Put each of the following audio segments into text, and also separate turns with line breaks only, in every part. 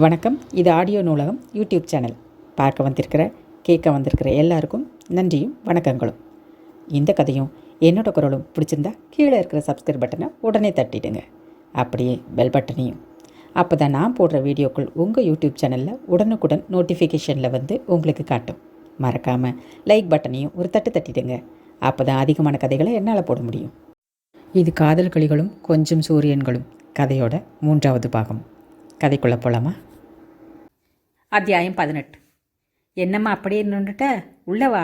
வணக்கம். இது ஆடியோ நூலகம் யூடியூப் சேனல். பார்க்க வந்திருக்கிற கேட்க வந்திருக்கிற எல்லாருக்கும் நன்றியும் வணக்கங்களும். இந்த கதையும் என்னோட குரலும் பிடிச்சிருந்தா கீழே இருக்கிற சப்ஸ்கிரைப் பட்டனை உடனே தட்டிடுங்க. அப்படியே பெல் பட்டனையும். அப்போ தான் நான் போடுற வீடியோக்கள் உங்கள் யூடியூப் சேனலில் உடனுக்குடன் நோட்டிஃபிகேஷனில் வந்து உங்களுக்கு காட்டும். மறக்காமல் லைக் பட்டனையும் ஒரு தட்டு தட்டிடுங்க. அப்போ தான் அதிகமான கதைகளை என்னால் போட முடியும். இது காதல் களிகளும் கொஞ்சம் சூரியன்களும் கதையோட 3வது பாகம். கதைக்குள்ளே போகலாமா?
அத்தியாயம் 18. என்னம்மா அப்படியே நின்றுட்ட? உள்ளவா?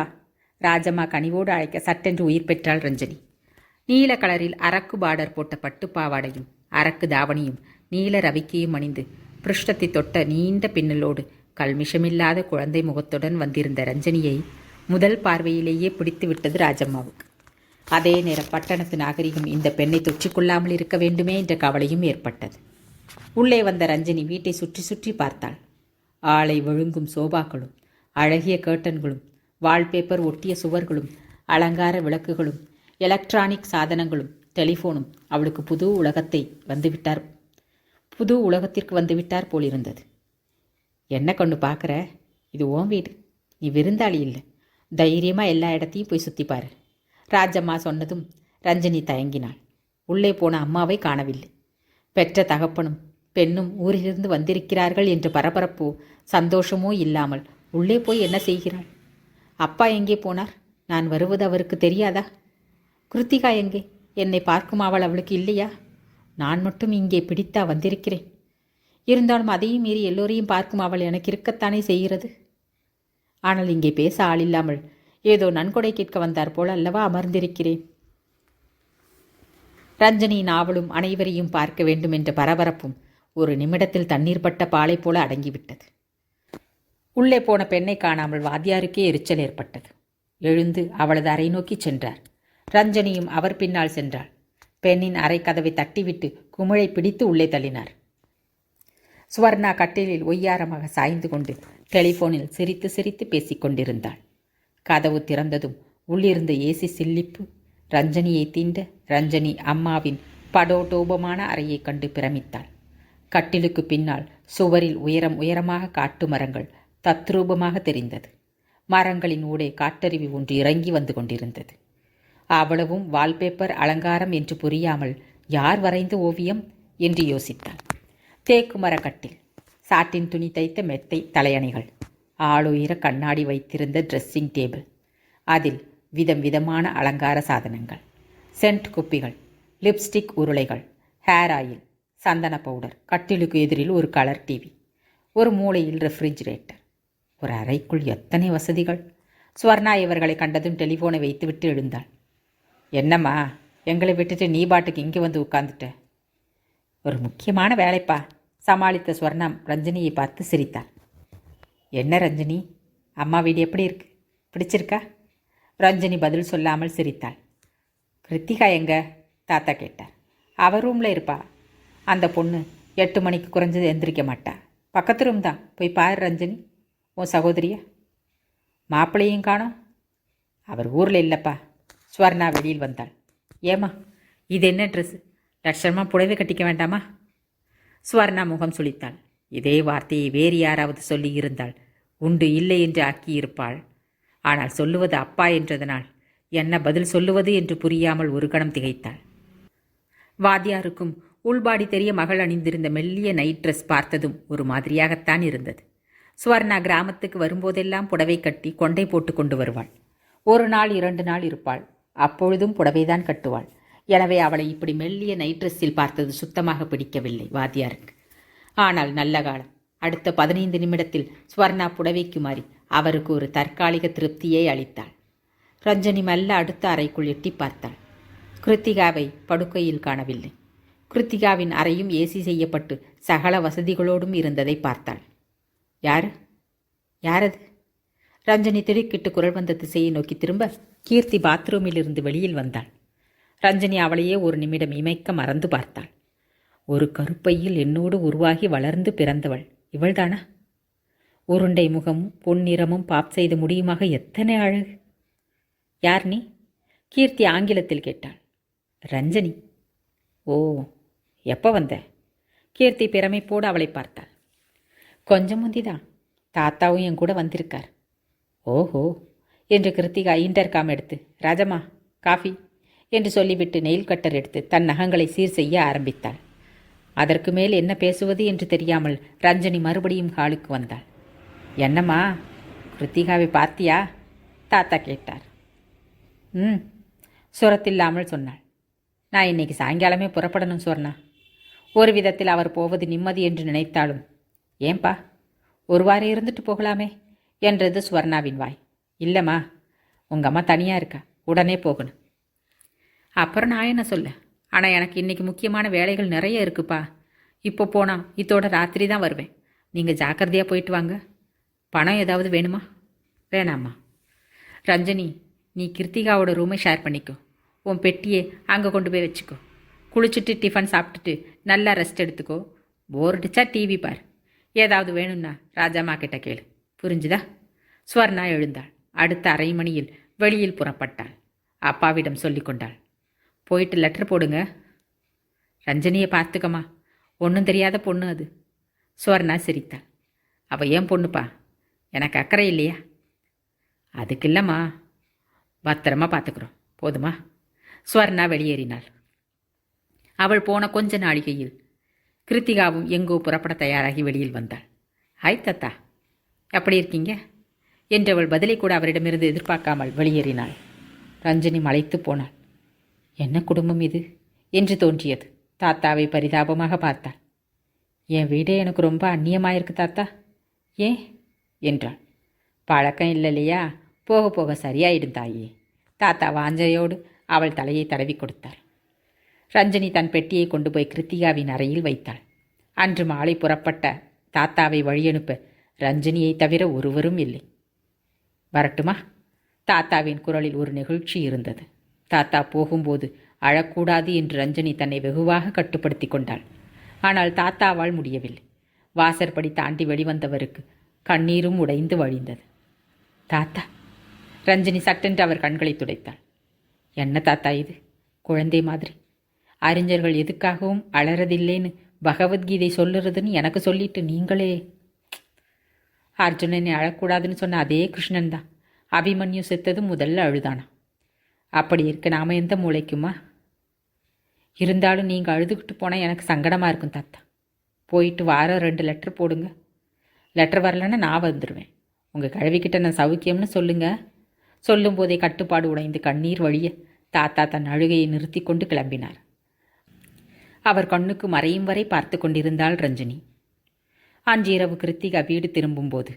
ராஜம்மா கனிவோடு அழைக்க சட்டென்று உயிர் பெற்றாள் ரஞ்சனி. நீல கலரில் அரக்கு பார்டர் போட்ட பட்டு பாவாடையும் அரக்கு தாவணியும் நீல ரவிக்கையும் அணிந்து பிருஷ்டத்தை தொட்ட நீண்ட பின்னலோடு கல்மிஷமில்லாத குழந்தை முகத்துடன் வந்திருந்த ரஞ்சனியை முதல் பார்வையிலேயே பிடித்து விட்டது ராஜம்மாவுக்கு. அதே நேரம் பட்டணத்து நாகரிகம் இந்த பெண்ணை தொற்றிக்கொள்ளாமல் இருக்க வேண்டுமே என்ற கவலையும் ஏற்பட்டது. உள்ளே வந்த ரஞ்சனி வீட்டை சுற்றி சுற்றி பார்த்தாள். ஆளை விழுங்கும் சோபாக்களும் அழகிய கேர்டன்களும் வால்பேப்பர் ஒட்டிய சுவர்களும் அலங்கார விளக்குகளும் எலக்ட்ரானிக் சாதனங்களும் டெலிஃபோனும் அவளுக்கு புது உலகத்திற்கு வந்துவிட்டார் போலிருந்தது. என்ன கொண்டு பார்க்குற? இது ஓன் வீடு, நீ விருந்தாளி இல்லை. தைரியமாக எல்லா இடத்தையும் போய் சுற்றிப்பாரு. ராஜம்மா சொன்னதும் ரஞ்சனி தயங்கினாள். உள்ளே போன அம்மாவை காணவில்லை. பெற்ற தகப்பனும் பெண்ணும் ஊரிலிருந்து வந்திருக்கிறார்கள் என்று பரபரப்போ சந்தோஷமோ இல்லாமல் உள்ளே போய் என்ன செய்கிறாள்? அப்பா எங்கே போனார்? நான் வருவது அவருக்கு தெரியாதா? கிருத்திகா எங்கே? என்னை பார்க்கும் அவள் அவளுக்கு இல்லையா? நான் மட்டும் இங்கே பிடித்தா வந்திருக்கிறேன். இருந்தாலும் அதையும் மீறி எல்லோரையும் பார்க்கும் அவள் எனக்கு இருக்கத்தானே செய்கிறது. ஆனால் இங்கே பேச ஆளில்லாமல் ஏதோ நன்கொடை கேட்க வந்தார் போல் அல்லவா அமர்ந்திருக்கிறேன். ரஞ்சனியின் ஆவலும் அனைவரையும் பார்க்க வேண்டும் என்ற பரபரப்பும் ஒரு நிமிடத்தில் தண்ணீர் பட்ட பாலை போல அடங்கிவிட்டது. உள்ளே போன பெண்ணை காணாமல் வாத்தியாருக்கே எரிச்சல் ஏற்பட்டது. எழுந்து அவளது அறை நோக்கி சென்றார். ரஞ்சனியும் அவர் பின்னால் சென்றாள். பெண்ணின் அறை கதவை தட்டிவிட்டு குமிழை பிடித்து உள்ளே தள்ளினார். சுவர்ணா கட்டிலில் ஒய்யாரமாக சாய்ந்து கொண்டு டெலிஃபோனில் சிரித்து சிரித்து பேசிக் கொண்டிருந்தாள். கதவு திறந்ததும் உள்ளிருந்த ஏசி சில்லிப்பு ரஞ்சனியை தீண்ட ரஞ்சனி அம்மாவின் படோடோபமான அறையை கண்டு பிரமித்தாள். கட்டிலுக்கு பின்னால் சுவரில் உயரமாக காட்டு மரங்கள் தத்ரூபமாக தெரிந்தது. மரங்களின் ஊடே காட்டருவி ஒன்று இறங்கி வந்து கொண்டிருந்தது. அவ்வளவும் வால்பேப்பர் அலங்காரம் என்று புரியாமல் யார் வரைந்த ஓவியம் என்று யோசித்தாள். தேக்கு மரக்கட்டில், சாட்டின் துணி தைத்த மெத்தை தலையணைகள், ஆளுயர கண்ணாடி வைத்திருந்த ட்ரெஸ்ஸிங் டேபிள், அதில் விதம் விதமான அலங்கார சாதனங்கள், சென்ட் குப்பிகள், லிப்ஸ்டிக் உருளைகள், ஹேர் ஆயில், சந்தன பவுடர், கட்டிலுக்கு எதிரில் ஒரு கலர் டிவி, ஒரு மூலையில் ரெஃப்ரிஜிரேட்டர். ஒரு அறைக்குள் எத்தனை வசதிகள்! ஸ்வர்ணா இவர்களை கண்டதும் டெலிஃபோனை வைத்துவிட்டு எழுந்தாள். என்னம்மா, எங்களை விட்டுட்டு நீ பாட்டுக்கு இங்கே வந்து உட்கார்ந்துட்ட? ஒரு முக்கியமான வேலைப்பா, சமாளித்த ஸ்வர்ணா ரஞ்சனியை பார்த்து சிரித்தாள். என்ன ரஞ்சனி, அம்மா வீடு எப்படி இருக்கு? பிடிச்சிருக்கா? ரஞ்சனி பதில் சொல்லாமல் சிரித்தாள். கிருத்திகா எங்க? தாத்தா கேட்டார். அவ ரூமில் இருப்பா. அந்த பொண்ணு 8 மணிக்கு குறைஞ்சது எந்திரிக்க மாட்டா. பக்கத்து ரூம் தான், போய் பாரு ரஞ்சனி. உன் சகோதரிய மாப்பிள்ளையும் காணோம். அவர் ஊரில் இல்லைப்பா. ஸ்வர்ணா வெளியில் வந்தாள். ஏம்மா, இது என்ன ட்ரெஸ்ஸு? லட்சணமாக புடவை கட்டிக்க வேண்டாமா? ஸ்வர்ணா முகம் சுளித்தாள். இதே வார்த்தையை வேறு யாராவது சொல்லி இருந்தால் உண்டு இல்லை என்று ஆக்கியிருப்பாள். ஆனால் சொல்லுவது அப்பா என்றதனால் என்ன பதில் சொல்லுவது என்று புரியாமல் ஒரு கணம் திகைத்தாள். வாத்தியாருக்கும் உள்பாடி தெரிய மகள் அணிந்திருந்த மெல்லிய நைட் ட்ரெஸ் பார்த்ததும் ஒரு மாதிரியாகத்தான் இருந்தது. ஸ்வர்ணா கிராமத்துக்கு வரும்போதெல்லாம் புடவை கட்டி கொண்டை போட்டு கொண்டு வருவாள். 1 நாள் 2 நாள் இருப்பாள். அப்பொழுதும் புடவைதான் கட்டுவாள். எனவே அவளை இப்படி மெல்லிய நைட் ட்ரெஸ்ஸில் பார்த்தது சுத்தமாக பிடிக்கவில்லை வாத்தியாருக்கு. ஆனால் நல்ல காலம். அடுத்த 15 நிமிடத்தில் ஸ்வர்ணா புடவைக்கு மாறி அவருக்கு ஒரு தற்காலிக திருப்தியை அளித்தாள். ரஞ்சனி மெல்ல அடுத்த அறைக்குள் எட்டி பார்த்தாள். கிருத்திகாவை படுக்கையில் காணவில்லை. கிருத்திகாவின் அறையும் ஏசி செய்யப்பட்டு சகல வசதிகளோடும் இருந்ததை பார்த்தாள். யாரது? ரஞ்சனி திடுக்கிட்டு குரல் வந்த திசையை நோக்கி திரும்ப கீர்த்தி பாத்ரூமில் இருந்து வெளியில் வந்தாள். ரஞ்சனி அவளையே ஒரு நிமிடம் இமைக்க மறந்து பார்த்தாள். ஒரு கருப்பையில் என்னோடு உருவாகி வளர்ந்து பிறந்தவள் இவள்தானா? உருண்டை முகமும் பொன்னிறமும் பாப் செய்த முடியுமாக எத்தனை அழகு! யார் நீ? கீர்த்தி ஆங்கிலத்தில் கேட்டாள். ரஞ்சனி. ஓ, எப்போ வந்த? கீர்த்தி பிரமைப்போடு அவளை பார்த்தாள். கொஞ்சம் முந்திதான். தாத்தாவும் என் கூட வந்திருக்கார். ஓஹோ என்று கிருத்திகா இன்டர்காம் எடுத்து, ராஜம்மா காஃபி என்று சொல்லிவிட்டு நெயில் கட்டர் எடுத்து தன் நகங்களை சீர் செய்ய ஆரம்பித்தாள். அதற்கு மேல் என்ன பேசுவது என்று தெரியாமல் ரஞ்சனி மறுபடியும் ஹாலுக்கு வந்தாள். என்னம்மா, கிருத்திகாவை பார்த்தியா? தாத்தா கேட்டார். சுரத்தில்லாமல் சொன்னாள். நான் இன்னைக்கு சாயங்காலமே புறப்படணும் சொர்ணா. ஒரு விதத்தில் அவர் போவது நிம்மதி என்று நினைத்தாலும், ஏன்பா ஒரு வாரம் இருந்துட்டு போகலாமே என்றது ஸ்வர்ணாவின் வாய். இல்லைம்மா, உங்கள் அம்மா தனியாக இருக்கா, உடனே போகணும். அப்புறம் நான் என்ன சொல்ல, ஆனால் எனக்கு இன்றைக்கி முக்கியமான வேலைகள் நிறைய இருக்குப்பா. இப்போ போனால் இதோட ராத்திரி தான் வருவேன். நீங்கள் ஜாக்கிரதையாக போயிட்டு வாங்க. பணம் ஏதாவது வேணுமா? வேணாம்மா. ரஞ்சனி, நீ கிருத்திகாவோட ரூமை ஷேர் பண்ணிக்கோ. உன் பெட்டியை அங்கே கொண்டு போய் வச்சுக்கோ. குளிச்சுட்டு டிஃபன் சாப்பிட்டுட்டு நல்லா ரெஸ்ட் எடுத்துக்கோ. போர் அடிச்சா டிவி பார். ஏதாவது வேணும்னா ராஜாம்மா கிட்ட கேளு. புரிஞ்சுதா? ஸ்வர்ணா எழுந்தாள். அடுத்த அரை மணியில் வெளியில் புறப்பட்டாள். அப்பாவிடம் சொல்லி கொண்டாள். போயிட்டு லெட்டர் போடுங்க. ரஞ்சனியை பார்த்துக்கம்மா, ஒன்றும் தெரியாத பொண்ணு அது. ஸ்வர்ணா சிரித்தாள். அவள் ஏன் பொண்ணுப்பா, எனக்கு அக்கறை இல்லையா? அதுக்கு இல்லைம்மா, பத்திரமா பார்த்துக்குறோம், போதுமா? ஸ்வர்ணா வெளியேறினாள். அவள் போன கொஞ்ச நாளிகையில் கிருத்திகாவும் எங்கோ புறப்பட தயாராகி வெளியில் வந்தாள். ஹாய் தாத்தா, எப்படி இருக்கீங்க என்றவள் பதிலை கூட அவரிடமிருந்து எதிர்பார்க்காமல் வெளியேறினாள். ரஞ்சனி மலைத்து போனாள். என்ன குடும்பம் இது என்று தோன்றியது. தாத்தாவை பரிதாபமாக பார்த்தாள். என் வீடே எனக்கு ரொம்ப அந்நியமாயிருக்கு தாத்தா. ஏன் என்றாள். பழக்கம் இல்லை இல்லையா, போக போக சரியாயிடும் தாயே. தாத்தா வாஞ்சையோடு அவள் தலையை தடவி கொடுத்தாள். ரஞ்சனி தன் பெட்டியை கொண்டு போய் கிருத்திகாவின் அறையில் வைத்தாள். அன்று மாலை புறப்பட்ட தாத்தாவை வழியனுப்ப ரஞ்சனியை தவிர ஒருவரும் இல்லை. வரட்டுமா? தாத்தாவின் குரலில் ஒரு நெகிழ்ச்சி இருந்தது. தாத்தா போகும்போது அழக்கூடாது என்று ரஞ்சனி தன்னை வெகுவாக கட்டுப்படுத்தி கொண்டாள். ஆனால் தாத்தாவால் முடியவில்லை. வாசற்படி தாண்டி வெளிவந்தவருக்கு கண்ணீரும் உடைந்து வழிந்தது. தாத்தா! ரஞ்சனி சட்டென்று அவர் கண்களை துடைத்தாள். என்ன தாத்தா இது, குழந்தை மாதிரி? அறிஞர்கள் எதுக்காகவும் அலறதில்லைன்னு பகவத்கீதை சொல்லுறதுன்னு எனக்கு சொல்லிட்டு நீங்களே... அர்ஜுனனை அழக்கூடாதுன்னு சொன்ன அதே கிருஷ்ணன் தான் அபிமன்யு செத்ததும் முதல்ல அழுதானா. அப்படி இருக்க நாம எந்த மூளைக்குமா? இருந்தாலும் நீங்கள் அழுதுகிட்டு போனால் எனக்கு சங்கடமாக இருக்கும் தாத்தா. போயிட்டு வாரம் 2 லெட்டர் போடுங்க. லெட்டர் வரலன்னா நான் வந்துடுவேன். உங்கள் கழுவிக்கிட்ட நான் சௌக்கியம்னு சொல்லுங்கள். சொல்லும்போதே கட்டுப்பாடு உடைந்து கண்ணீர் வழிய தாத்தா தன் அழுகையை நிறுத்தி கொண்டு கிளம்பினார். அவர் கண்ணுக்கு மறையும் வரை பார்த்து கொண்டிருந்தாள் ரஞ்சனி. அன்று இரவு கிருத்திகா வீடு திரும்பும்போது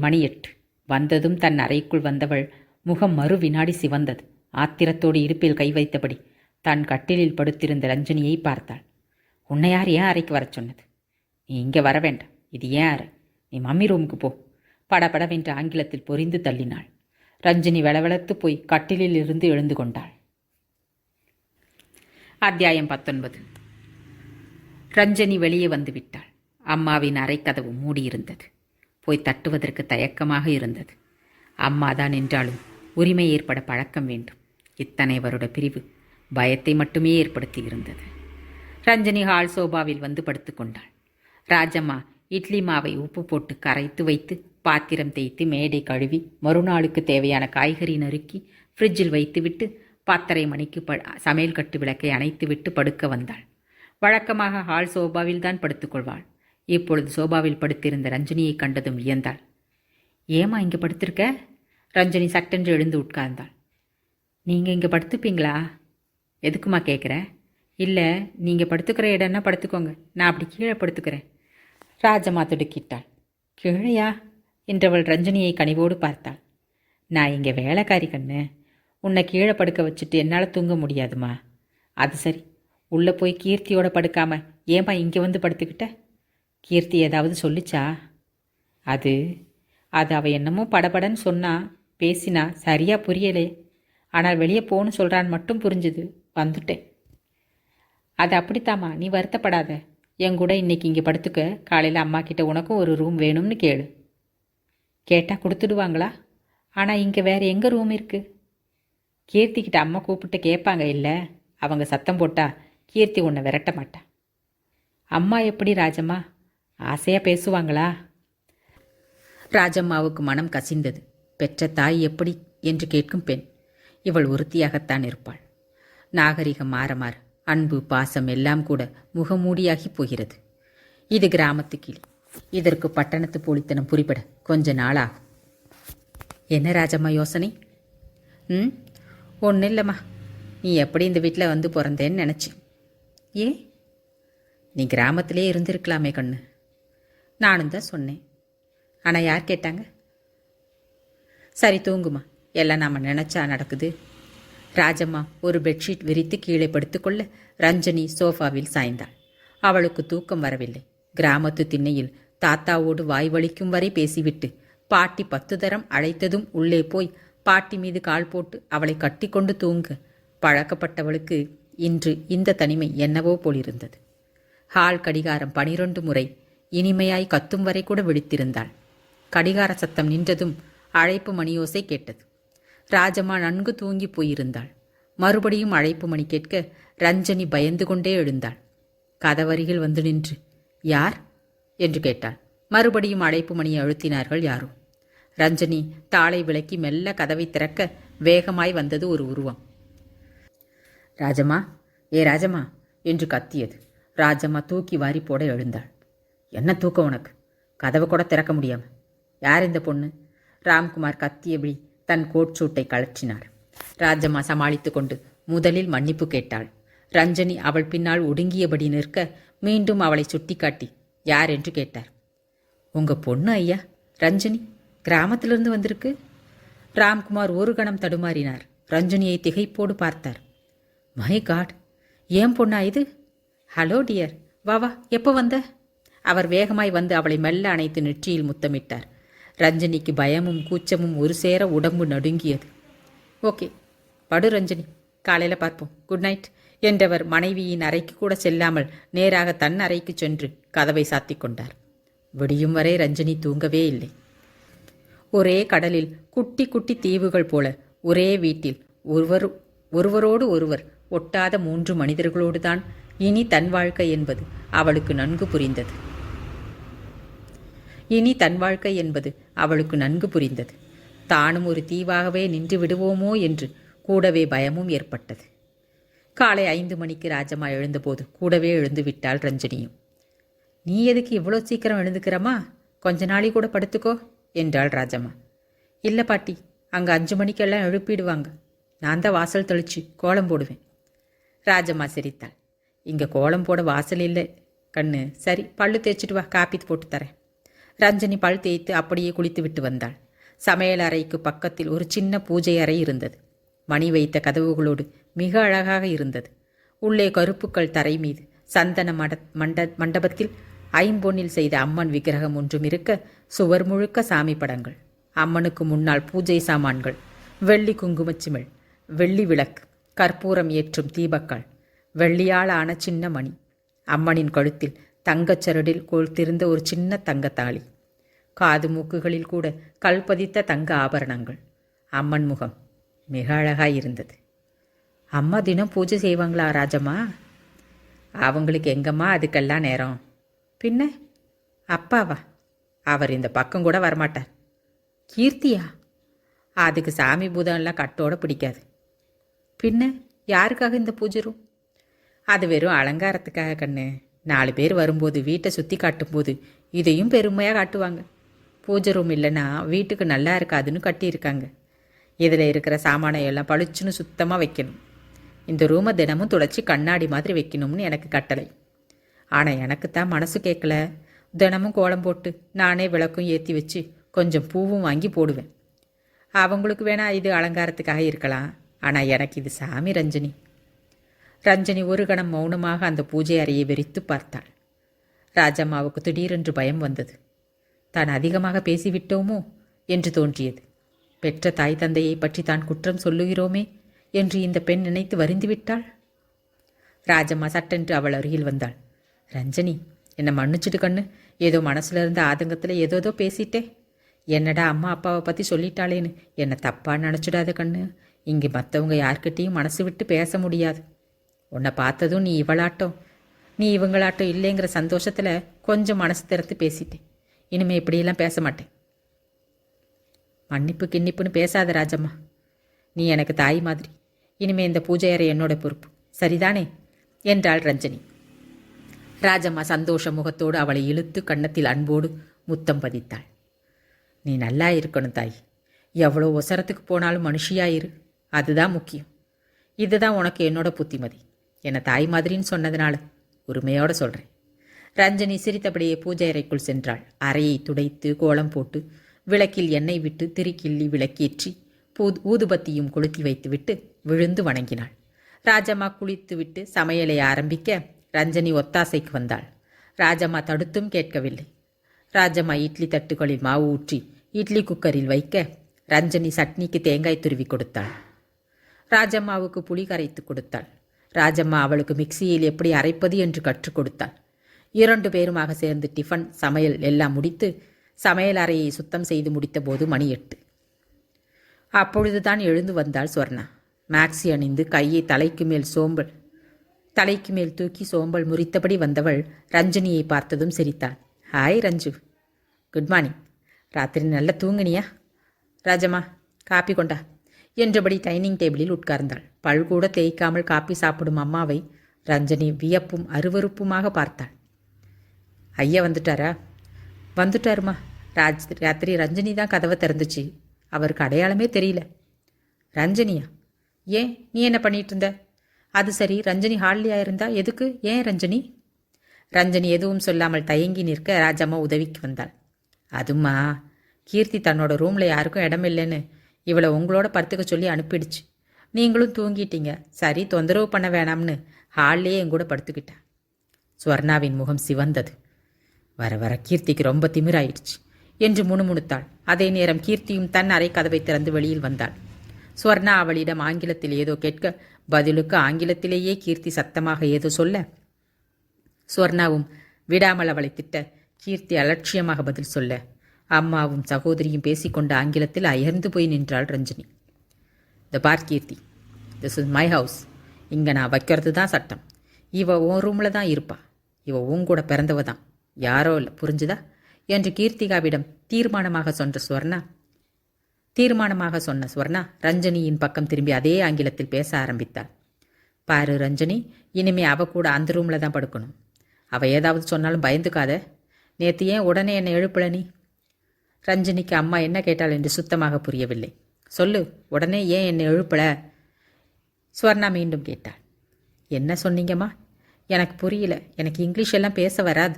மணி 8. வந்ததும் தன் அறைக்குள் வந்தவள் முகம் மறு வினாடி சிவந்தது. ஆத்திரத்தோடு இடுப்பில் கை வைத்தபடி தன் கட்டிலில் படுத்திருந்த ரஞ்சனியை பார்த்தாள். உன்னை யார் ஏன் அறைக்கு வர சொன்னது? நீ இங்கே வர வேண்டாம், இது ஏன் அறை? நீ மம்மி ரூமுக்கு போ. படபடவென்று ஆங்கிலத்தில் பொரிந்து தள்ளினாள். ரஞ்சனி வெளவெளத்து போய் கட்டிலில் இருந்து எழுந்து கொண்டாள். அத்தியாயம் 19. ரஞ்சனி வெளியே வந்து விட்டாள். அம்மாவின் அறைக்கதவு மூடியிருந்தது. போய் தட்டுவதற்கு தயக்கமாக இருந்தது. அம்மாதான் என்றாலும் உரிமை ஏற்பட பழக்கம் வேண்டும். இத்தனை வருட பிரிவு பயத்தை மட்டுமே ஏற்படுத்தி இருந்தது. ரஞ்சனி ஹால் சோபாவில் வந்து படுத்துக்கொண்டாள். ராஜம்மா இட்லி மாவை உப்பு போட்டு கரைத்து வைத்து பாத்திரம் தேய்த்து மேடை கழுவி மறுநாளுக்கு தேவையான காய்கறி நறுக்கி ஃப்ரிட்ஜில் வைத்துவிட்டு 10:30 மணிக்கு சமையல் கட்டு விளக்கை அணைத்துவிட்டு படுக்க வந்தாள். வழக்கமாக ஹால் சோபாவில் தான் படுத்துக்கொள்வாள். இப்பொழுது சோபாவில் படுத்திருந்த ரஞ்சனியை கண்டதும் வியந்தாள். ஏமா இங்கே படுத்திருக்க? ரஞ்சனி சட்டென்று எழுந்து உட்கார்ந்தாள். நீங்கள் இங்கே படுத்துப்பீங்களா? எதுக்குமா கேட்குறேன்? இல்லை, நீங்கள் படுத்துக்கிற இடம்னா படுத்துக்கோங்க, நான் அப்படி கீழே படுத்துக்கிறேன். ராஜம்மா திடுக்கிட்டாள். கீழையா என்றவள் ரஞ்சனியை கனிவோடு பார்த்தாள். நான் இங்கே வேலைக்காரி கண்ணு, உன்னை கீழே படுக்க வச்சுட்டு என்னால் தூங்க முடியாதுமா. அது சரி, உள்ளே போய் கீர்த்தியோட படுக்காம ஏன்பா இங்கே வந்து படுத்துக்கிட்ட? கீர்த்தி ஏதாவது சொல்லிச்சா? அது அவள் என்னமோ படபடன்னு சொன்னா, பேசினா சரியாக புரியலே. ஆனால் வெளியே போகணும்னு சொல்கிறான்னு மட்டும் புரிஞ்சுது, வந்துட்டேன். அது அப்படித்தாம்மா, நீ வருத்தப்படாத. என் கூட இன்னைக்கு இங்கே படுத்துக்க. காலையில் அம்மா கிட்ட உனக்கும் ஒரு ரூம் வேணும்னு கேளு. கேட்டால் கொடுத்துடுவாங்களா? ஆனால் இங்கே வேறு எங்கே ரூம் இருக்குது? கீர்த்திக்கிட்ட அம்மா கூப்பிட்டு கேட்பாங்க இல்லை? அவங்க சத்தம் போட்டா கீர்த்தி உன்னை விரட்ட மாட்டா. அம்மா எப்படி ராஜம்மா? ஆசையாக பேசுவாங்களா? ராஜம்மாவுக்கு மனம் கசிந்தது. பெற்ற தாய் எப்படி என்று கேட்கும் பெண் இவள் ஒருத்தியாகத்தான் இருப்பாள். நாகரிகம் மாற மாற அன்பு பாசம் எல்லாம் கூட முகமூடியாகி போகிறது. இது கிராமத்து கிளி. இதற்கு பட்டணத்து போலித்தனம் புரிபட கொஞ்ச நாள் ஆகும். என்ன ராஜம்மா யோசனை? ஒன்றும் இல்லைம்மா. நீ எப்படி இந்த வீட்டில் வந்து பிறந்தேன்னு நினச்சேன். ஏன்? நீ கிராமத்திலே இருந்திருக்கலாமே கண்ணு. நானும் தான் சொன்னேன். ஆனால் யார் கேட்டாங்க? சரி தூங்குமா, எல்லாம் நாம் நினச்சா நடக்குது. ராஜம்மா ஒரு பெட்ஷீட் விரித்து கீழே படுத்துக்கொள்ள ரஞ்சனி சோஃபாவில் சாய்ந்தாள். அவளுக்கு தூக்கம் வரவில்லை. கிராமத்து திண்ணையில் தாத்தாவோடு வாய் வலிக்கும் வரை பேசிவிட்டு பாட்டி 10 தரம் அழைத்ததும் உள்ளே போய் பாட்டி மீது கால் போட்டு அவளை கட்டி கொண்டு தூங்க பழக்கப்பட்டவளுக்கு இன்று இந்த தனிமை என்னவோ போலிருந்தது. ஹால் கடிகாரம் 12 முறை இனிமையாய் கத்தும் வரை கூட விழித்திருந்தாள். கடிகார சத்தம் நின்றதும் அழைப்பு மணியோசை கேட்டது. ராஜம்மா நன்கு தூங்கி போயிருந்தாள். மறுபடியும் அழைப்பு மணி கேட்க ரஞ்சனி பயந்து கொண்டே எழுந்தாள். கதவருகில் வந்து நின்று யார் என்று கேட்டாள். மறுபடியும் அழைப்பு மணியை அழுத்தினார்கள் யாரோ. ரஞ்சனி தாளை விலக்கி மெல்ல கதவை திறக்க வேகமாய் வந்தது ஒரு உருவம். ராஜம்மா, ஏ ராஜம்மா என்று கத்தியது. ராஜம்மா தூக்கி வாரி போட எழுந்தாள். என்ன தூக்கம் உனக்கு? கதவை கூட திறக்க முடியாம. யார் இந்த பொண்ணு? ராம்குமார் கத்தியபடி தன் கோட் சூட்டை கழற்றினார். ராஜம்மா சமாளித்து கொண்டு முதலில் மன்னிப்பு கேட்டாள். ரஞ்சனி அவள் பின்னால் ஒடுங்கியபடி நிற்க மீண்டும் அவளை சுட்டிக்காட்டி யார் என்று கேட்டார். உங்க பொண்ணு ஐயா, ரஞ்சனி கிராமத்திலிருந்து வந்திருக்கு. ராம்குமார் ஒரு கணம் தடுமாறினார். ரஞ்சனியை திகைப்போடு பார்த்தார். மை காட், ஏன் பொண்ணா இது? ஹலோ டியர், வா வா, எப்போ வந்த? அவர் வேகமாய் வந்து அவளை மெல்ல அணைத்து நெற்றியில் முத்தமிட்டார். ரஞ்சனிக்கு பயமும் கூச்சமும் ஒரு சேர உடம்பு நடுங்கியது. ஓகே, படு ரஞ்சனி, காலையில் பார்ப்போம், குட் நைட் என்றவர் மனைவியின் அறைக்கு கூட செல்லாமல் நேராக தன் அறைக்கு சென்று கதவை சாத்தி கொண்டார். விடியும் வரை ரஞ்சனி தூங்கவே இல்லை. ஒரே கடலில் குட்டி குட்டி தீவுகள் போல ஒரே வீட்டில் ஒருவரோடு ஒருவர் ஒட்டாத 3 மனிதர்களோடுதான் இனி தன் வாழ்க்கை என்பது அவளுக்கு நன்கு புரிந்தது. தானும் ஒரு தீவாகவே நின்று விடுவோமோ என்று கூடவே பயமும் ஏற்பட்டது. காலை 5 மணிக்கு ராஜம்மா எழுந்தபோது கூடவே எழுந்து விட்டாள் ரஞ்சனியும். நீ எதுக்கு இவ்வளோ சீக்கிரம் எழுந்துக்கிறமா? கொஞ்ச நாளை கூட படுத்துக்கோ என்றாள் ராஜம்மா. இல்லை பாட்டி, அங்கே 5 மணிக்கெல்லாம் எழுப்பிடுவாங்க. நான் தான் வாசல் தெளிச்சு கோலம் போடுவேன். ராஜம்மா சிரித்தாள். இங்கே கோலம் போட வாசல் இல்லை கண்ணு. சரி, பல்லு தேய்ச்சிட்டு வா, காப்பி போட்டு தரேன். ரஞ்சனி பல் தேய்த்து அப்படியே குளித்து விட்டு வந்தாள். சமையல் அறைக்கு பக்கத்தில் ஒரு சின்ன பூஜை அறை இருந்தது. மணி வைத்த கதவுகளோடு மிக அழகாக இருந்தது. உள்ளே கருப்புக்கள் தரை மீது சந்தன மண்டபத்தில் ஐம்பொன்னில் செய்த அம்மன் விக்கிரகம் ஒன்றும் இருக்க, சுவர் முழுக்க சாமி படங்கள், அம்மனுக்கு முன்னால் பூஜை சாமான்கள், வெள்ளி குங்குமச்சிமிழ், வெள்ளி விளக்கு, கற்பூரம் ஏற்றும் தீபக்கால், வெள்ளியால் ஆன சின்ன மணி, அம்மனின் கழுத்தில் தங்கச்சரடில் கோர்த்திருந்த ஒரு சின்ன தங்கத்தாளி, காது மூக்குகளில் கூட கல்பதித்த தங்க ஆபரணங்கள். அம்மன் முகம் மிக அழகாயிருந்தது. அம்மா தினம் பூஜை செய்வாங்களா ராஜம்மா? அவங்களுக்கு எங்கம்மா அதுக்கெல்லாம் நேரம். பின்ன அப்பாவா? அவர் இந்த பக்கம் கூட வரமாட்டார். கீர்த்தியா? அதுக்கு சாமி பூதம்லாம் கட்டோட பிடிக்காது. பின்ன யாருக்காக இந்த பூஜை ரூம்? அது வெறும் அலங்காரத்துக்காக கண்ணு. 4 பேர் வரும்போது வீட்டை சுற்றி காட்டும்போது இதையும் பெருமையாக காட்டுவாங்க. பூஜை ரூம் இல்லைன்னா வீட்டுக்கு நல்லா இருக்காதுன்னு கட்டியிருக்காங்க. இதில் இருக்கிற சாமானை எல்லாம் பளிச்சுன்னு சுத்தமாக வைக்கணும். இந்த ரூமை தினமும் துடைச்சி கண்ணாடி மாதிரி வைக்கணும்னு எனக்கு கட்டளை. ஆனால் எனக்கு தான் மனசு கேட்கல. தினமும் கோலம் போட்டு நானே விளக்கும் ஏற்றி வச்சு கொஞ்சம் பூவும் வாங்கி போடுவேன். அவங்களுக்கு வேணா இது அலங்காரத்துக்காக இருக்கலாம், ஆனால் எனக்கு இது சாமி. ரஞ்சனி ஒரு கணம் மௌனமாக அந்த பூஜை அறையை வெறித்து பார்த்தாள். ராஜம்மாவுக்கு திடீரென்று பயம் வந்தது. தான் அதிகமாக பேசிவிட்டோமோ என்று தோன்றியது. பெற்ற தாய் தந்தையை பற்றி தான் குற்றம் சொல்லுகிறோமே என்று இந்த பெண் நினைத்து வருந்திவிட்டாள். ராஜம்மா சட்டென்று அவள் அருகில் வந்தாள். ரஞ்சனி, என்னை மன்னிச்சுட்டு கண்ணு. ஏதோ மனசுல இருந்த ஆதங்கத்தில் ஏதோதோ பேசிட்டே. என்னடா அம்மா அப்பாவை பற்றி சொல்லிட்டாளேன்னு என்னை தப்பாக நினச்சிடாத கண்ணு. இங்கே மற்றவங்க யார்கிட்டையும் மனசு விட்டு பேச முடியாது. உன்னை பார்த்ததும் நீ இவங்களாட்டம் இல்லைங்கிற சந்தோஷத்தில் கொஞ்சம் மனசு திறத்து பேசிட்டேன். இனிமே இப்படியெல்லாம் பேச மாட்டேன். மன்னிப்பு கிண்ணிப்புன்னு பேசாத ராஜம்மா. நீ எனக்கு தாய் மாதிரி. இனிமே இந்த பூஜை அறை என்னோட பொறுப்பு, சரிதானே என்றாள் ரஞ்சனி. ராஜம்மா சந்தோஷ முகத்தோடு அவளை இழுத்து கன்னத்தில் அன்போடு முத்தம் பதித்தாள். நீ நல்லா இருக்கணும் தாய். எவ்வளோ ஒசரத்துக்கு போனாலும் மனுஷியாயிரு, அதுதான் முக்கியம். இதுதான் உனக்கு என்னோட புத்திமதி. என்னை தாய் மாதிரின்னு சொன்னதுனால உரிமையோட சொல்கிறேன். ரஞ்சனி சிரித்தபடியே பூஜை அறைக்குள் சென்றாள். அறையை துடைத்து கோலம் போட்டு விளக்கில் எண்ணெய் விட்டு திரிக்கிள்ளி விளக்கேற்றி ஊதுபத்தியும் கொளுத்தி வைத்துவிட்டு விழுந்து வணங்கினாள். ராஜம்மா குளித்துவிட்டு சமையலை ஆரம்பிக்க ரஞ்சனி ஒத்தாசைக்கு வந்தாள். ராஜம்மா தடுத்தும் கேட்கவில்லை. ராஜம்மா இட்லி தட்டுகளில் மாவு ஊற்றி இட்லி குக்கரில் வைக்க ரஞ்சனி சட்னிக்கு தேங்காய் துருவி கொடுத்தாள். ராஜம்மாவுக்கு புளி கரைத்து கொடுத்தாள். ராஜம்மா அவளுக்கு மிக்சியில் எப்படி அரைப்பது என்று கற்றுக் கொடுத்தாள். 2 பேருமாக சேர்ந்து டிஃபன் சமையல் எல்லாம் முடித்து சமையல் அறையை சுத்தம் செய்து முடித்த போது மணி 8. அப்பொழுதுதான் எழுந்து வந்தாள் ஸ்வர்ணா. மேக்ஸி அணிந்து கையை தலைக்கு மேல் தூக்கி சோம்பல் முறித்தபடி வந்தவள் ரஞ்சனியை பார்த்ததும் சிரித்தாள். Hi ரஞ்சு, good morning. ராத்திரி நல்லா தூங்குனியா? ராஜம்மா காப்பி கொண்டா என்றபடி டைனிங் டேபிளில் உட்கார்ந்தாள். பல் கூட தேய்க்காமல் காப்பி சாப்பிடும் அம்மாவை ரஞ்சனி வியப்பும் அருவருப்புமாக பார்த்தாள். ஐயா வந்துட்டாரா? வந்துட்டாருமா. ராத்திரி ரஞ்சனி தான் கதவை திறந்துச்சு. அவருக்கு அடையாளமே தெரியல. ரஞ்சனியா? ஏன், நீ என்ன பண்ணிட்டு இருந்த? அது சரி, ரஞ்சனி ஹாலியா இருந்தா எதுக்கு? ஏன் ரஞ்சனி? ரஞ்சனி எதுவும் சொல்லாமல் தயங்கி நிற்க ராஜம்மா உதவிக்கு வந்தாள். அதுமா, கீர்த்தி தன்னோட ரூமில் யாருக்கும் இடம் இல்லைன்னு இவளை உங்களோட படுத்துக்க சொல்லி அனுப்பிடுச்சு. நீங்களும் தூங்கிட்டீங்க, சரி தொந்தரவு பண்ண வேணாம்னு ஹால்லேயே எங்கூட படுத்துக்கிட்டேன். ஸ்வர்ணாவின் முகம் சிவந்தது. வர வர கீர்த்திக்கு ரொம்ப திமிராயிடுச்சு என்று முணுமுணுத்தாள். அதே நேரம் கீர்த்தியும் தன் அறை கதவை திறந்து வெளியில் வந்தாள். ஸ்வர்ணா அவளிடம் ஆங்கிலத்தில் ஏதோ கேட்க பதிலுக்கு ஆங்கிலத்திலேயே கீர்த்தி சத்தமாக ஏதோ சொல்ல ஸ்வர்ணாவும் விடாமல் அவளை திட்ட கீர்த்தி அலட்சியமாக பதில் சொல்ல அம்மாவும் சகோதரியும் பேசிக்கொண்ட ஆங்கிலத்தில் அயர்ந்து போய் நின்றாள் ரஞ்சனி. த பார் கீர்த்தி, திஸ் இஸ் மை ஹவுஸ். இங்கே நான் வைக்கிறது தான் சட்டம். இவ உன் ரூமில் தான் இருப்பா. இவ உன் கூட பிறந்தவ தான், யாரோ இல்லை, புரிஞ்சுதா என்று கீர்த்திகாவிடம் தீர்மானமாக சொன்ன ஸ்வர்ணா ரஞ்சனியின் பக்கம் திரும்பி அதே ஆங்கிலத்தில் பேச ஆரம்பித்தாள். பாரு ரஞ்சனி, இனிமே அவ கூட அந்த ரூமில் தான் படுக்கணும். அவள் ஏதாவது சொன்னாலும் பயந்துக்காத. நேற்று ஏன் உடனே என்னை எழுப்பல நீ? ரஞ்சனிக்கு அம்மா என்ன கேட்டாள் என்று சுத்தமாக புரியவில்லை. சொல்லு, உடனே ஏன் என்னை எழுப்பல? ஸ்வர்ணா மீண்டும் கேட்டாள். என்ன சொன்னீங்கம்மா? எனக்கு புரியல. எனக்கு இங்கிலீஷ் எல்லாம் பேச வராது.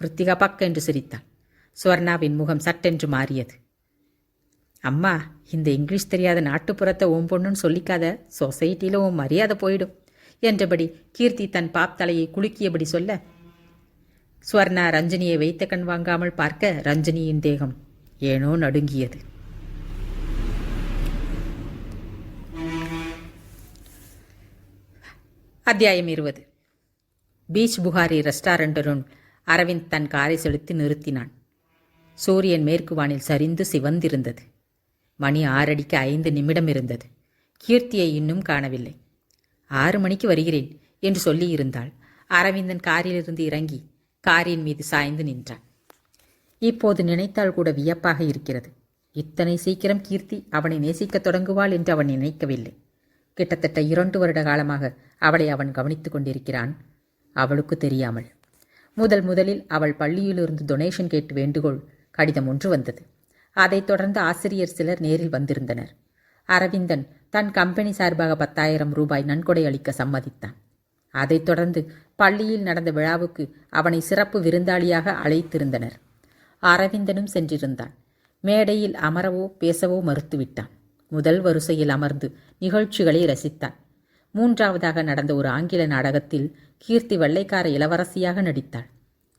கிருத்திகா பக்க என்று சிரித்தாள். ஸ்வர்ணாவின் முகம் சட்டென்று மாறியது. அம்மா, இந்த இங்கிலீஷ் தெரியாத நாட்டுப்புறத்தை உன் பொண்ணுன்னு சொல்லிக்காத. சொசைட்டியில் உன் மரியாதை போயிடும் என்றபடி கீர்த்தி தன் பாப் தலையை குலுக்கியபடி சொல்ல ஸ்வர்ணா ரஞ்சனியை வைத்த கண் வாங்காமல் பார்க்க ரஞ்சனியின் தேகம் ஏனோ நடுங்கியது. அத்தியாயம் 20. பீச் புகாரி ரெஸ்டாரண்டருன் அரவிந்த் தன் காரை செலுத்தி நிறுத்தினான். சூரியன் மேற்கு வானில் சரிந்து சிவந்திருந்தது. மணி 6:05 இருந்தது. கீர்த்தியை இன்னும் காணவில்லை. 6 மணிக்கு வருகிறேன் என்று சொல்லியிருந்தாள். அரவிந்தன் காரிலிருந்து இறங்கி காரின் மீது சாய்ந்து நின்றான். இப்போது நினைத்தால் கூட வியப்பாக இருக்கிறது. இத்தனை சீக்கிரம் கீர்த்தி அவனை நேசிக்கத் தொடங்குவாள் என்று அவன் நினைக்கவில்லை. கிட்டத்தட்ட 2 வருட காலமாக அவளை அவன் கவனித்துக் கொண்டிருக்கிறான், அவளுக்கு தெரியாமல். முதலில் அவள் பள்ளியிலிருந்து டொனேஷன் கேட்டு வேண்டுகோள் கடிதம் ஒன்று வந்தது. அதைத் தொடர்ந்து ஆசிரியர் சிலர் நேரில் வந்திருந்தனர். அரவிந்தன் தன் கம்பெனி சார்பாக 10,000 ரூபாய் நன்கொடை அளிக்க சம்மதித்தான். அதைத் தொடர்ந்து பள்ளியில் நடந்த விழாவுக்கு அவனை சிறப்பு விருந்தாளியாக அழைத்திருந்தனர். அரவிந்தனும் சென்றிருந்தான். மேடையில் அமரவோ பேசவோ மறுத்துவிட்டான். முதல் வரிசையில் அமர்ந்து நிகழ்ச்சிகளை ரசித்தான். 3ஆவதாக நடந்த ஒரு ஆங்கில நாடகத்தில் கீர்த்தி வெள்ளைக்கார இளவரசியாக நடித்தாள்.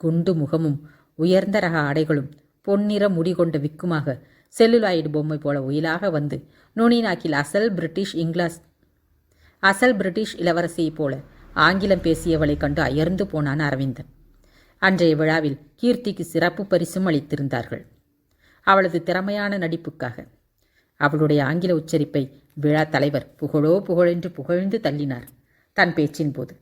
குண்டு முகமும் உயர்ந்த ரக ஆடைகளும் பொன்னிற முடிகொண்ட விக்குமாக செல்லுலாய்டு பொம்மை போல உயிலாக வந்து நுனி நாக்கில் அசல் பிரிட்டிஷ் இளவரசியைப் போல ஆங்கிலம் பேசியவளை கண்டு அயர்ந்து போனான் அரவிந்தன். அன்றைய விழாவில் கீர்த்திக்கு சிறப்பு பரிசும் அளித்திருந்தார்கள், அவளது திறமையான நடிப்புக்காக. அவளுடைய ஆங்கில உச்சரிப்பை விழா தலைவர் புகழென்று புகழ்ந்து தள்ளினார் தன் பேச்சின் போது.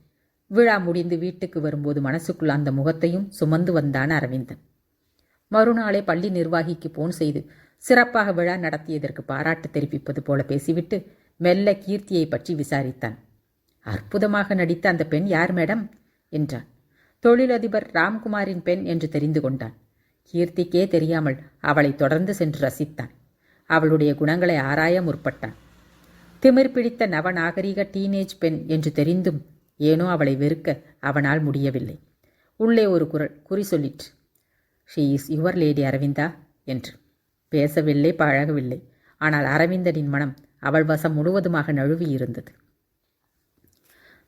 விழா முடிந்து வீட்டுக்கு வரும்போது மனசுக்குள் அந்த முகத்தையும் சுமந்து வந்தான் அரவிந்தன். மறுநாளே பள்ளி நிர்வாகிக்கு போன் செய்து சிறப்பாக விழா நடத்தியதற்கு பாராட்டு தெரிவிப்பது போல பேசிவிட்டு மெல்ல கீர்த்தியை பற்றி விசாரித்தான். அற்புதமாக நடித்த அந்த பெண் யார் மேடம் என்றான். தொழிலதிபர் ராம்குமாரின் பெண் என்று தெரிந்து கொண்டான். கீர்த்திக்கே தெரியாமல் அவளை தொடர்ந்து சென்று ரசித்தான். அவளுடைய குணங்களை ஆராய முற்பட்டான். திமிர் பிடித்த நவநாகரிக டீனேஜ் பெண் என்று தெரிந்தும் ஏனோ அவளை வெறுக்க அவனால் முடியவில்லை. உள்ளே ஒரு குரல் குறி சொல்லிற்று. ஷீ இஸ் யுவர் லேடி அரவிந்தா என்று. பேசவில்லை, பழகவில்லை. ஆனால் அரவிந்தனின் மனம் அவள் வசம் முழுவதுமாக நழுவியிருந்தது.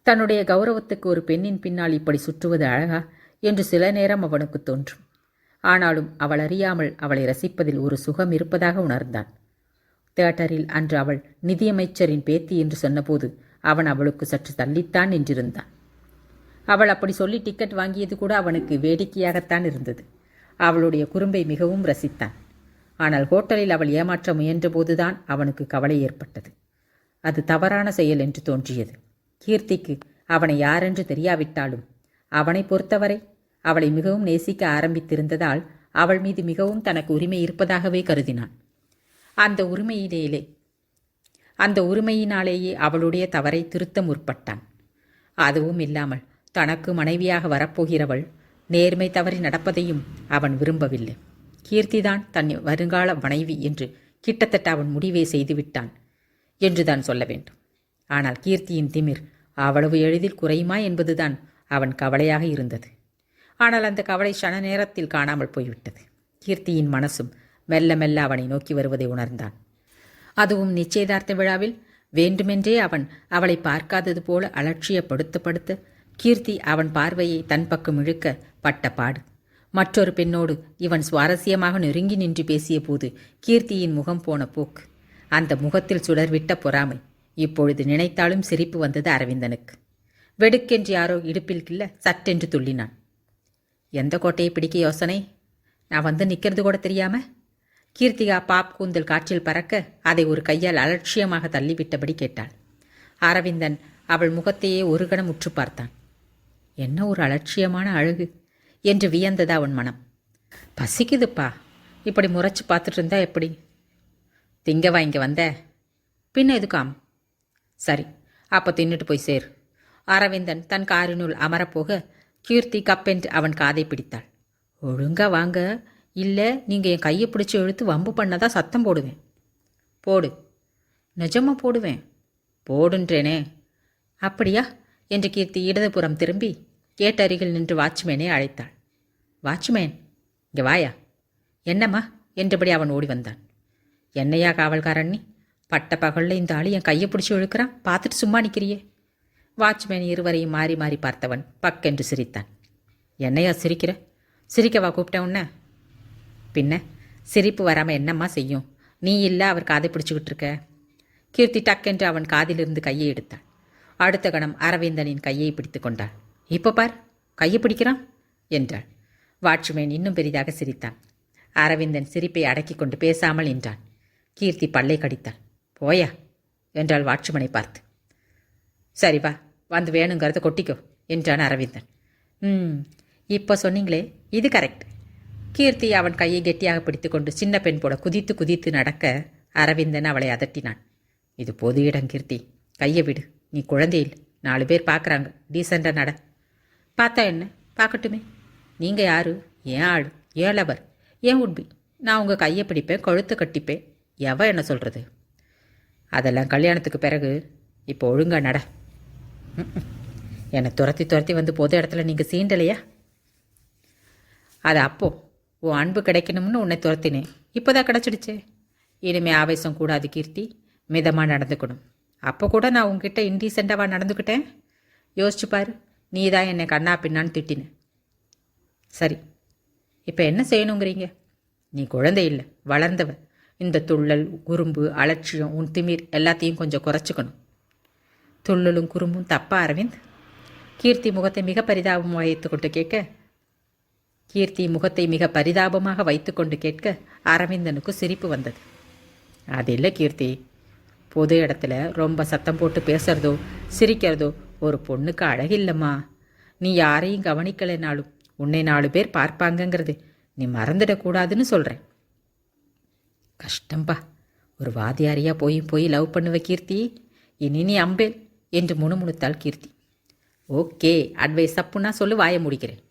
தன்னுடைய கௌரவத்துக்கு ஒரு பெண்ணின் பின்னால் இப்படி சுற்றுவது அழகா என்று சில நேரம் அவனுக்கு தோன்றும். ஆனாலும் அவள் அறியாமல் அவளை ரசிப்பதில் ஒரு சுகம் இருப்பதாக உணர்ந்தான். தியேட்டரில் அன்று அவள் நிதியமைச்சரின் பேத்தி என்று சொன்னபோது அவன் அவளுக்கு சற்று தள்ளித்தான் நின்றிருந்தான். அவள் அப்படி சொல்லி டிக்கெட் வாங்கியது கூட அவனுக்கு வேடிக்கையாகத்தான் இருந்தது. அவளுடைய குறும்பை மிகவும் ரசித்தான். ஆனால் ஹோட்டலில் அவள் ஏமாற்ற முயன்றபோதுதான் அவனுக்கு கவலை ஏற்பட்டது. அது தவறான செயல் என்று தோன்றியது. கீர்த்திக்கு அவனை யாரென்று தெரியாவிட்டாலும் அவனை பொறுத்தவரை அவளை மிகவும் நேசிக்க ஆரம்பித்திருந்ததால் அவள் மீது மிகவும் தனக்கு உரிமை இருப்பதாகவே கருதினான். அந்த உரிமையினாலேயே அவளுடைய தவறை திருத்த முற்பட்டான். அதுவும் இல்லாமல் தனக்கு மனைவியாக வரப்போகிறவள் நேர்மை தவறி நடப்பதையும் அவன் விரும்பவில்லை. கீர்த்திதான் தன் வருங்கால மனைவி என்று கிட்டத்தட்ட அவன் முடிவே செய்துவிட்டான் என்றுதான் சொல்ல வேண்டும். ஆனால் கீர்த்தியின் திமிர் அவ்வளவு எளிதில் குறையுமா என்பதுதான் அவன் கவலையாக இருந்தது. ஆனால் அந்த கவலை சன நேரத்தில் காணாமல் போய்விட்டது. கீர்த்தியின் மனசும் மெல்ல மெல்ல அவனை நோக்கி வருவதை உணர்ந்தான். அதுவும் நிச்சயதார்த்த விழாவில் வேண்டுமென்றே அவன் அவளை பார்க்காதது போல அலட்சியப்படுத்த கீர்த்தி அவன் பார்வையை தன் பக்கம் இழுக்க பட்ட பாடு. மற்றொரு பெண்ணோடு இவன் சுவாரஸ்யமாக நெருங்கி நின்று பேசிய போது கீர்த்தியின் முகம் போன போக்கு, அந்த முகத்தில் சுடர்விட்ட பொறாமை இப்பொழுது நினைத்தாலும் சிரிப்பு வந்தது அரவிந்தனுக்கு. வெடுக்கென்று யாரோ இடுப்பில் கிள்ள சட்டென்று துள்ளினான். எந்த கோட்டையை பிடிக்க யோசனை? நான் வந்து நிற்கிறது கூட தெரியாம? கீர்த்திகா பாப் கூந்தல் காற்றில் பறக்க அதை ஒரு கையால் அலட்சியமாக தள்ளிவிட்டபடி கேட்டாள். அரவிந்தன் அவள் முகத்தையே ஒரு கணம் உற்று பார்த்தான். என்ன ஒரு அலட்சியமான அழகு என்று வியந்தது அவன் மனம். பசிக்குதுப்பா, இப்படி முறைச்சு பார்த்துட்டு இருந்தா எப்படி? திங்கவா இங்கே வந்த? பின்ன எதுக்காம்? சரி, அப்போ தின்னுட்டு போய் சேர். அரவிந்தன் தன் காரினுள் அமரப்போக கீர்த்தி கப்பென்று அவன் காதை பிடித்தாள். ஒழுங்கா வாங்க, இல்லை நீங்கள் என் கையை பிடிச்சி இழுத்து வம்பு பண்ணதா சத்தம் போடுவேன். போடு. நிஜமாக போடுவேன். போடுன்றேனே. அப்படியா என்று கீர்த்தி இடதுபுறம் திரும்பி கேட்டருகில் நின்று வாட்ச்மேனை அழைத்தாள். வாட்ச்மேன், இங்கே வாயா. என்னம்மா என்றபடி அவன் ஓடி வந்தான். என்னையா காவல்காரன் நீ? பட்ட பகலில் இந்த ஆள் என் கையை பிடிச்சி இழுக்கிறான், பார்த்துட்டு சும்மா நிற்கிறியே. வாட்ச்மேன் இருவரையும் மாறி மாறி பார்த்தவன் பக்கென்று சிரித்தான். என்னையா சிரிக்கிற? சிரிக்கவா கூப்பிட்டேன் உன்ன? பின்ன சிரிப்பு வராமல் என்னம்மா செய்யும்? நீ இல்லை அவர் காதை பிடிச்சிக்கிட்டு இருக்க. கீர்த்தி டக்கென்று அவன் காதிலிருந்து கையை எடுத்தாள். அடுத்த கணம் அரவிந்தனின் கையை பிடித்து கொண்டாள். இப்போ பார், கையை பிடிக்கிறான் என்றாள். வாட்ச்மேன் இன்னும் பெரிதாக சிரித்தான். அரவிந்தன் சிரிப்பை அடக்கி கொண்டு பேசாமல் நின்றான். கீர்த்தி பல்லை கடித்தாள். போயா என்றாள் வாட்ச்மேனை பார்த்து. சரி வா, வந்து வேணுங்கிறத கொட்டிக்கோ என்றான் அரவிந்தன். இப்போ சொன்னீங்களே, இது கரெக்ட். கீர்த்தி அவன் கையை கெட்டியாக பிடித்து கொண்டு சின்ன பெண் போல குதித்து குதித்து நடக்க அரவிந்தன் அவளை அதட்டினான். இது பொது இடம் கீர்த்தி, கையை விடு. நீ குழந்தையில் 4 பேர் பார்க்குறாங்க, டீசெண்டாக நட. பார்த்தா என்ன, பார்க்கட்டுமே. நீங்கள் யாரு? ஏன் ஆள், ஏன் லவர், ஏன் உட்பி? நான் உங்கள் கையை பிடிப்பேன், கழுத்தை கட்டிப்பேன். எவ என்ன சொல்கிறது? அதெல்லாம் கல்யாணத்துக்கு பிறகு. இப்போ ஒழுங்கா நட. என்னை துரத்தி வந்து பொது இடத்துல நீங்கள் சீண்டலையா? அது அப்போ உன் அன்பு கிடைக்கணும்னு உன்னை துரத்தினேன், இப்போதான் கிடச்சிடுச்சே. இனிமே ஆவேசம் கூடாது கீர்த்தி, மிதமாக நடந்துக்கணும். அப்போ கூட நான் உங்ககிட்ட இன்டீசெண்டாக நடந்துக்கிட்டேன். யோசிச்சு பாரு, நீ தான் என்னை கண்ணா பின்னான்னு திட்டின. சரி, இப்போ என்ன செய்யணுங்கிறீங்க? நீ குழந்தை இல்லை, வளர்ந்தவ. இந்த துள்ளல், குறும்பு, அலட்சியம், உன் திமிர் எல்லாத்தையும் கொஞ்சம் குறைச்சிக்கணும். துள்ளலும் குறும்பும் தப்பா அரவிந்த்? கீர்த்தி முகத்தை மிக பரிதாபமாக வைத்துக்கொண்டு கேட்க அரவிந்தனுக்கு சிரிப்பு வந்தது. அது இல்லை கீர்த்தி, பொது இடத்துல ரொம்ப சத்தம் போட்டு பேசுறதோ சிரிக்கிறதோ ஒரு பொண்ணுக்கு அழகில்லம்மா நீ யாரையும் கவனிக்கலைனாலும் உன்னை 4 பேர் பார்ப்பாங்கங்கிறது நீ மறந்துடக்கூடாதுன்னு சொல்கிறேன். கஷ்டம்பா, ஒரு வாதியாரியா போய் லவ் பண்ணுவ கீர்த்தி. இனி நீ அம்பேல் என்று முணுமுணுத்தாள் கீர்த்தி. ஓகே, அட்வைஸ் தப்புன்னா சொல்லு, வாய முடிக்கிறேன்.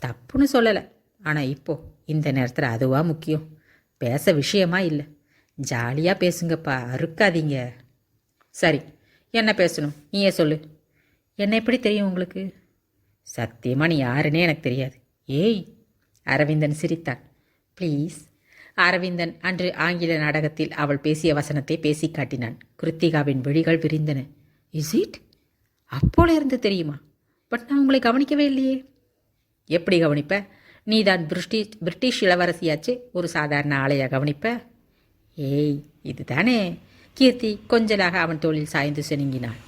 தப்புன்னு சொல்லலை, ஆனால் இப்போ இந்த நேரத்தில் அதுவா முக்கியம்? பேச விஷயமா இல்லை. ஜாலியாக பேசுங்கப்பா, அறுக்காதீங்க. சரி, என்ன பேசணும் நீயே சொல்லு. என்ன எப்படி தெரியும் உங்களுக்கு? சத்தியமாக நீ யாருன்னே எனக்கு தெரியாது. ஏய், அரவிந்தன் சிரித்தான். ப்ளீஸ். அரவிந்தன் அன்று ஆங்கில நாடகத்தில் அவள் பேசிய வசனத்தை பேசி காட்டினான். கிருத்திகாவின் விழிகள் விரிந்தன. Is it? அப்போல இருந்து தெரியுமா? பட் நான் உங்களை கவனிக்கவே இல்லையே. எப்படி கவனிப்ப? நீதான் பிரிட்டிஷ் இளவரசியாச்சு, ஒரு சாதாரண ஆளையா கவனிப்ப? ஏய், இதுதானே. கீர்த்தி கொஞ்சலாக அவன் தோளில் சாய்ந்து சினுங்கினாள்.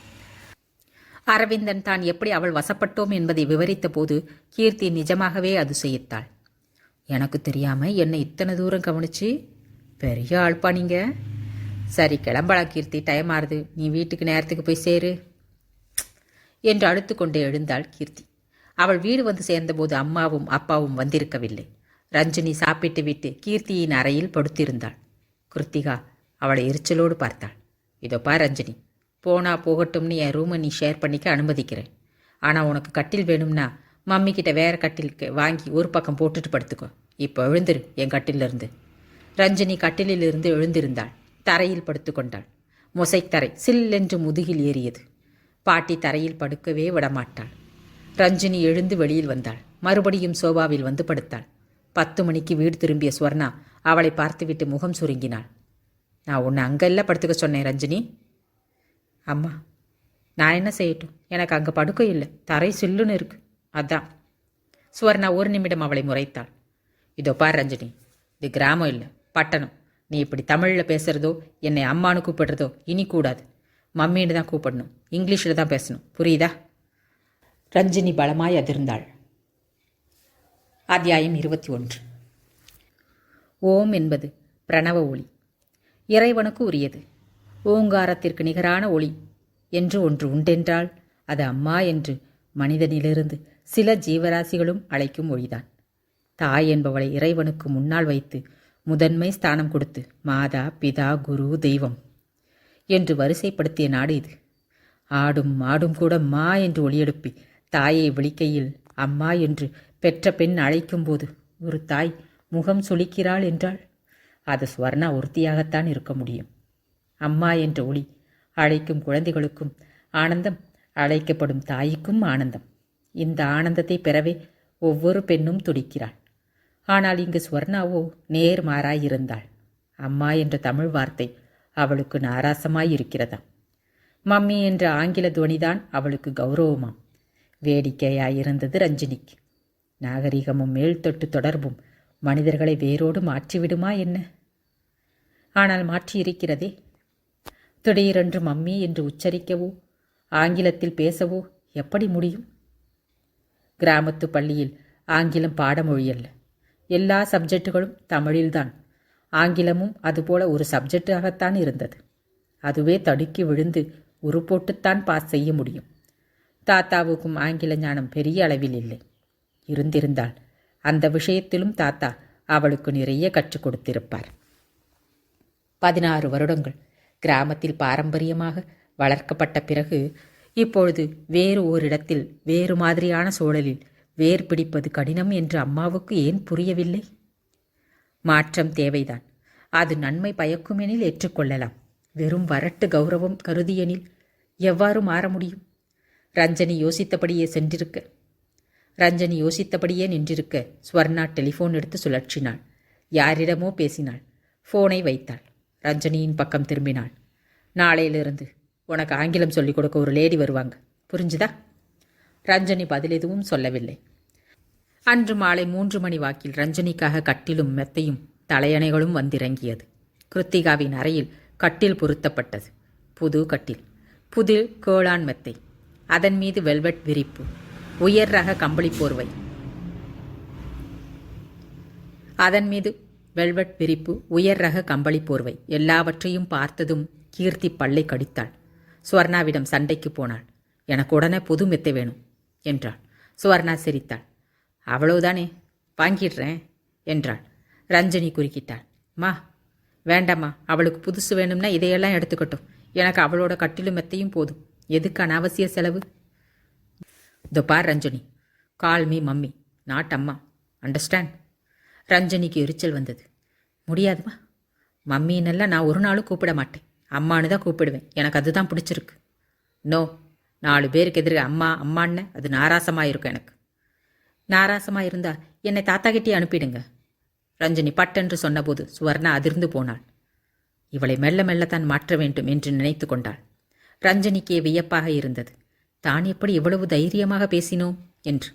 அரவிந்தன் தான் எப்படி அவள் வசப்பட்டோம் என்பதை விவரித்த போது கீர்த்தி நிஜமாகவே அதிசயித்தாள். எனக்கு தெரியாம என்னை இத்தனை தூரம் கவனிச்சு பெரிய ஆள்பா நீங்க. சரி, கிளம்பலாம் கீர்த்தி, டைம் ஆறுது. நீ வீட்டுக்கு நேரத்துக்கு போய் சேரு என்று அழுத்து கொண்டே எழுந்தாள் கீர்த்தி. அவள் வீடு வந்து சேர்ந்தபோது அம்மாவும் அப்பாவும் வந்திருக்கவில்லை. ரஞ்சினி சாப்பிட்டு விட்டு கீர்த்தியின் அறையில் படுத்திருந்தாள். கிருத்திகா அவளை எரிச்சலோடு பார்த்தாள். இதோப்பா ரஞ்சினி, போனா போகட்டும்னு என் ரூமை நீ ஷேர் பண்ணிக்க அனுமதிக்கிறேன். ஆனால் உனக்கு கட்டில் வேணும்னா மம்மிக்கிட்ட வேற கட்டில் வாங்கி ஒரு பக்கம் போட்டுட்டு படுத்துக்கோ. இப்போ எழுந்துரு என் கட்டிலிருந்து. ரஞ்சினி கட்டிலிருந்து எழுந்திருந்தாள். தரையில் படுத்து கொண்டாள். மொசைத்தரை சில்லென்று முதுகில் ஏறியது. பாட்டி தரையில் படுக்கவே விடமாட்டாள். ரஞ்சினி எழுந்து வெளியில் வந்தாள். மறுபடியும் சோபாவில் வந்து படுத்தாள். 10 மணிக்கு வீடு திரும்பிய ஸ்வர்ணா அவளை பார்த்துவிட்டு முகம் சுருங்கினாள். நான் உன்னை அங்கெல்லாம் படுத்துக்க சொன்னேன் ரஞ்சினி. அம்மா, நான் என்ன செய்யட்டும்? எனக்கு அங்கே படுக்கை இல்லை, தரை சில்லுன்னு இருக்கு, அதான். சுவர்ணா ஒரு நிமிடம் அவளை முறைத்தாள். இதோ பார் ரஞ்சினி, இது கிராமம் இல்லை, பட்டணம். நீ இப்படி தமிழில் பேசுகிறதோ என்னை அம்மானு கூப்பிடுறதோ இனி கூடாது. மம்மின்னு தான் கூப்பிடணும். இங்கிலீஷில் தான் பேசணும், புரியுதா? ரஞ்சினி பலமாய் அதிர்ந்தாள். அத்தியாயம் 21. ஓம் என்பது பிரணவ ஒளி, இறைவனுக்கு உரியது. ஓங்காரத்திற்கு நிகரான ஒளி என்று ஒன்று உண்டென்றால் அது அம்மா என்று மனிதனிலிருந்து சில ஜீவராசிகளும் அழைக்கும் ஒளிதான். தாய் என்பவளை இறைவனுக்கு முன்னால் வைத்து முதன்மை ஸ்தானம் கொடுத்து மாதா, பிதா, குரு, தெய்வம் என்று வரிசைப்படுத்திய நாடு இது. ஆடும் மாடும் கூட மா என்று ஒளியெழுப்பி தாயை விழிக்கையில் அம்மா என்று பெற்ற பெண் அழைக்கும்போது ஒரு தாய் முகம் சுளிக்கிறாள் என்றால் அது ஸ்வர்ணா ஒருத்தியாகத்தான் இருக்க முடியும். அம்மா என்ற ஒளி அழைக்கும் குழந்தைகளுக்கும் ஆனந்தம், அழைக்கப்படும் தாய்க்கும் ஆனந்தம். இந்த ஆனந்தத்தை பெறவே ஒவ்வொரு பெண்ணும் துடிக்கிறாள். ஆனால் இங்கு ஸ்வர்ணாவோ நேர்மாறாயிருந்தாள். அம்மா என்ற தமிழ் வார்த்தை அவளுக்கு நாராசமாயிருக்கிறதாம். மம்மி என்ற ஆங்கில துவனிதான் அவளுக்கு கௌரவமாம். வேடிக்கையாயிருந்தது ரஞ்சினிக்கு. நாகரிகமும் மேல்தொட்டு தொடர்பும் மனிதர்களை வேரோடு மாற்றிவிடுமா என்ன? ஆனால் மாற்றியிருக்கிறதே. திடீரென்று மம்மி என்று உச்சரிக்கவோ ஆங்கிலத்தில் பேசவோ எப்படி முடியும்? கிராமத்து பள்ளியில் ஆங்கிலம் பாடமொழி அல்ல, எல்லா சப்ஜெக்டுகளும் தமிழில்தான். ஆங்கிலமும் அதுபோல ஒரு சப்ஜெக்டாகத்தான் இருந்தது. அதுவே தடுக்கி விழுந்து உருப்போட்டுத்தான் பாஸ் செய்ய முடியும். தாத்தாவுக்கும் ஆங்கில ஞானம் பெரிய அளவில் இல்லை. இருந்திருந்தால் அந்த விஷயத்திலும் தாத்தா அவளுக்கு நிறைய கற்றுக் கொடுத்திருப்பார். 16 வருடங்கள் கிராமத்தில் பாரம்பரியமாக வளர்க்கப்பட்ட பிறகு இப்பொழுது வேறு ஓரிடத்தில் வேறு மாதிரியான சூழலில் வேர் பிடிப்பது கடினம் என்று அம்மாவுக்கு ஏன் புரியவில்லை? மாற்றம் தேவைதான். அது நன்மை பயக்குமெனில் ஏற்றுக்கொள்ளலாம். வெறும் வரட்டு கௌரவம் கருதியெனில் எவ்வாறு மாற முடியும்? ரஞ்சனி யோசித்தபடியே நின்றிருக்க ஸ்வர்ணா டெலிஃபோன் எடுத்து சுழற்றினாள். யாரிடமோ பேசினாள். ஃபோனை வைத்தாள். ரஞ்சனியின் பக்கம் திரும்பினாள். நாளையிலிருந்து உனக்கு ஆங்கிலம் சொல்லிக் கொடுக்க ஒரு லேடி வருவாங்க, புரிஞ்சுதா? ரஞ்சனி பதில் எதுவும் சொல்லவில்லை. அன்று மாலை 3 மணி வாக்கில் ரஞ்சனிக்காக கட்டிலும் மெத்தையும் தலையணைகளும் வந்திறங்கியது. கிருத்திகாவின் அறையில் கட்டில் பொருத்தப்பட்டது. புது கட்டில், புது கேளான் மெத்தை, அதன் மீது வெல்வெட் விரிப்பு, உயர் ரக கம்பளி போர்வை, எல்லாவற்றையும் பார்த்ததும் கீர்த்தி பல்லை கடித்தாள். ஸ்வர்ணாவிடம் சண்டைக்கு போனாள். எனக்கு உடனே புது மெத்தை வேணும் என்றாள். சுவர்ணா சிரித்தாள். அவ்வளவுதானே, வாங்கிடுறேன் என்றாள். ரஞ்சனி குறுக்கிட்டாள். மா வேண்டாம்மா, அவளுக்கு புதுசு வேணும்னா இதையெல்லாம் எடுத்துக்கட்டும். எனக்கு அவளோட கட்டிலும் மெத்தையும் போதும். எதுக்கு அனாவசிய செலவு? இதோ பார் Ranjani, call me mummy, not அம்மா, அண்டர்ஸ்டாண்ட்? ரஞ்சனிக்கு எரிச்சல் வந்தது. முடியாதுமா, மம்மின்னெல்லாம் நான் ஒரு நாளும் கூப்பிட மாட்டேன். அம்மானு தான் கூப்பிடுவேன். எனக்கு அதுதான் பிடிச்சிருக்கு. நோ, 4 பேருக்கு எதிர அம்மா அம்மான்னு அது நாராசமாக இருக்கும். எனக்கு நாராசமாக இருந்தால் என்னை தாத்தா கிட்டே அனுப்பிடுங்க. ரஞ்சனி பட்டென்று சொன்னபோது சுவர்ணா அதிர்ந்து போனாள். இவளை மெல்ல மெல்லத்தான் மாற்ற வேண்டும் என்று நினைத்து கொண்டாள். ரஞ்சனிக்கே வியப்பாக இருந்தது. தான் எப்படி இவ்வளவு தைரியமாக பேசினோம் என்று.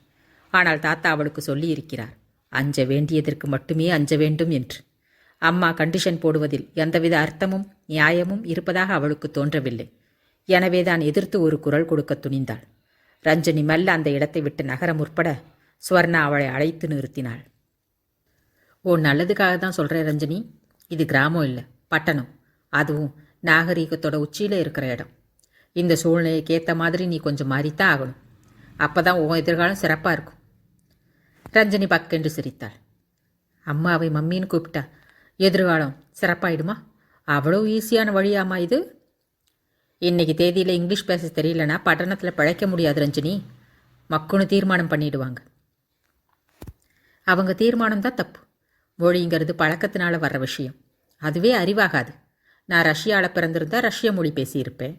ஆனால் தாத்தா அவளுக்கு சொல்லியிருக்கிறார், அஞ்ச வேண்டியதற்கு மட்டுமே அஞ்ச வேண்டும் என்று. அம்மா கண்டிஷன் போடுவதில் எந்தவித அர்த்தமும் நியாயமும் இருப்பதாக அவளுக்கு தோன்றவில்லை. எனவேதான் எதிர்த்து ஒரு குரல் கொடுக்க துணிந்தாள். ரஞ்சனி மெல்ல அந்த இடத்தை விட்டு நகர முற்பட சுவர்ணா அவளை அழைத்து நிறுத்தினாள். ஓ, நல்லதுக்காக தான் சொல்கிறேன் ரஞ்சனி. இது கிராமம் இல்லை, பட்டணம். அதுவும் நாகரீகத்தோட உச்சியில் இருக்கிற இடம். இந்த சூழ்நிலைக்கு ஏற்ற மாதிரி நீ கொஞ்சம் மாறித்தான் ஆகணும். அப்போ தான் உன் எதிர்காலம் சிறப்பாக இருக்கும். ரஞ்சனி பக்கென்று சிரித்தாள். அம்மாவை மம்மின்னு கூப்பிட்டா எதிர்காலம் சிறப்பாயிடுமா? அவ்வளோ ஈஸியான வழியாமா இது? இன்னைக்கு தேதியில் இங்கிலீஷ் பேச தெரியலனா பட்டணத்தில் பிழைக்க முடியாது ரஞ்சனி. மக்குன்னு தீர்மானம் பண்ணிடுவாங்க. அவங்க தீர்மானம் தான் தப்பு. மொழிங்கிறது பழக்கத்தினால வர்ற விஷயம். அதுவே அறிவாகாது. நான் ரஷ்யாவில் பிறந்திருந்தா ரஷ்ய மொழி பேசியிருப்பேன்.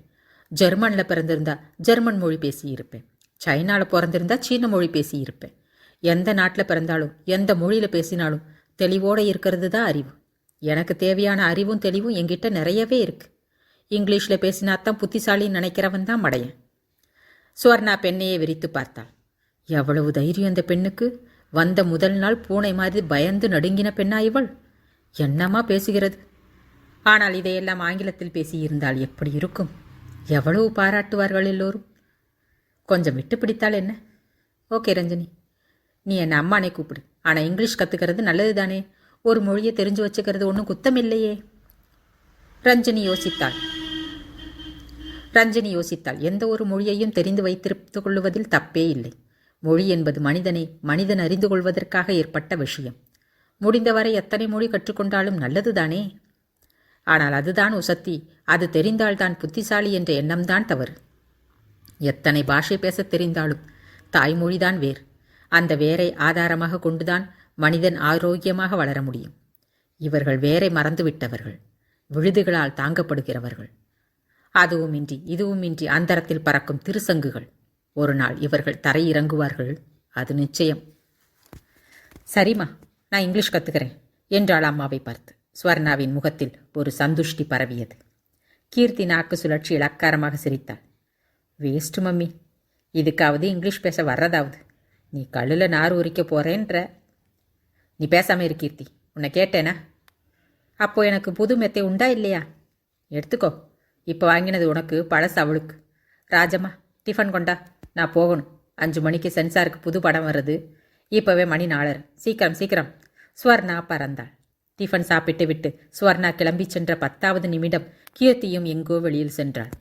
ஜெர்மனில் பிறந்திருந்தா ஜெர்மன் மொழி பேசியிருப்பேன். சைனாவில் பிறந்திருந்தா சீன மொழி பேசியிருப்பேன். எந்த நாட்டில் பிறந்தாலும் எந்த மொழியில் பேசினாலும் தெளிவோடு இருக்கிறது தான் அறிவு. எனக்கு தேவையான அறிவும் தெளிவும் என்கிட்ட நிறையவே இருக்குது. இங்கிலீஷில் பேசினாத்தான் புத்திசாலின்னு நினைக்கிறவன் தான் மடையன். சுவர்ணா பெண்ணையே விரித்து பார்த்தாள். எவ்வளவு தைரியம் அந்த பெண்ணுக்கு! வந்த முதல் நாள் பூனை மாதிரி பயந்து நடுங்கின பெண்ணா இவள்? என்னமா பேசுகிறது! ஆனால் இதையெல்லாம் ஆங்கிலத்தில் பேசியிருந்தால் எப்படி இருக்கும்? எவ்வளவு பாராட்டுவார்கள் எல்லோரும். கொஞ்சம் விட்டு பிடித்தால் என்ன? ஓகே ரஞ்சனி, நீ என்னை அம்மானே கூப்பிடு. ஆனால் இங்கிலீஷ் கற்றுக்கிறது நல்லது தானே. ஒரு மொழியை தெரிஞ்சு வச்சுக்கிறது ஒன்றும் குத்தம் இல்லையே. ரஞ்சனி யோசித்தாள். எந்த ஒரு மொழியையும் தெரிந்து வைத்திருத்து கொள்வதில் தப்பே இல்லை. மொழி என்பது மனிதன் அறிந்து கொள்வதற்காக ஏற்பட்ட விஷயம். முடிந்தவரை எத்தனை மொழி கற்றுக்கொண்டாலும் நல்லதுதானே. ஆனால் அதுதான் உசத்தி. அது தெரிந்தால்தான் புத்திசாலி என்ற எண்ணம்தான் தவறு. எத்தனை பாஷை பேசத் தெரிந்தாலும் தாய்மொழிதான் வேர். அந்த வேரை ஆதாரமாக கொண்டுதான் மனிதன் ஆரோக்கியமாக வளர முடியும். இவர்கள் வேரை மறந்துவிட்டவர்கள், விழுதுகளால் தாங்கப்படுகிறவர்கள். அதுவுமின்றி இதுவுமின்றி அந்தரத்தில் பறக்கும் திருசங்குகள். ஒரு நாள் இவர்கள் தரையிறங்குவார்கள், அது நிச்சயம். சரிம்மா, நான் இங்கிலீஷ் கற்றுக்கிறேன் என்றாள் அம்மாவை பார்த்து. ஸ்வர்ணாவின் முகத்தில் ஒரு சந்துஷ்டி பரவியது. கீர்த்தி நாக்கு சுழற்சி இலக்காரமாக சிரித்தாள். வேஸ்ட் மம்மி, இதுக்காவது இங்கிலீஷ் பேச வர்றதாவது. நீ கல்லில் நார் உரிக்க போகிறேன்ற. நீ பேசாமல் இரு கீர்த்தி, உன்னை கேட்டேனா? அப்போ எனக்கு புது மெத்தை உண்டா இல்லையா? எடுத்துக்கோ. இப்போ வாங்கினது உனக்கு, பழசு அவளுக்கு. ராஜம்மா, டிஃபன் கொண்டா, நான் போகணும். 5 மணிக்கு சென்சாருக்கு புது படம் வர்றது. இப்போவே மணி 4:30. சீக்கிரம் சீக்கிரம். ஸ்வர்ணா பறந்தாள். டிஃபன் சாப்பிட்டு விட்டு ஸ்வர்ணா கிளம்பி சென்ற 10வது நிமிடம் கீர்த்தியும் எங்கோ வெளியில் சென்றாள்.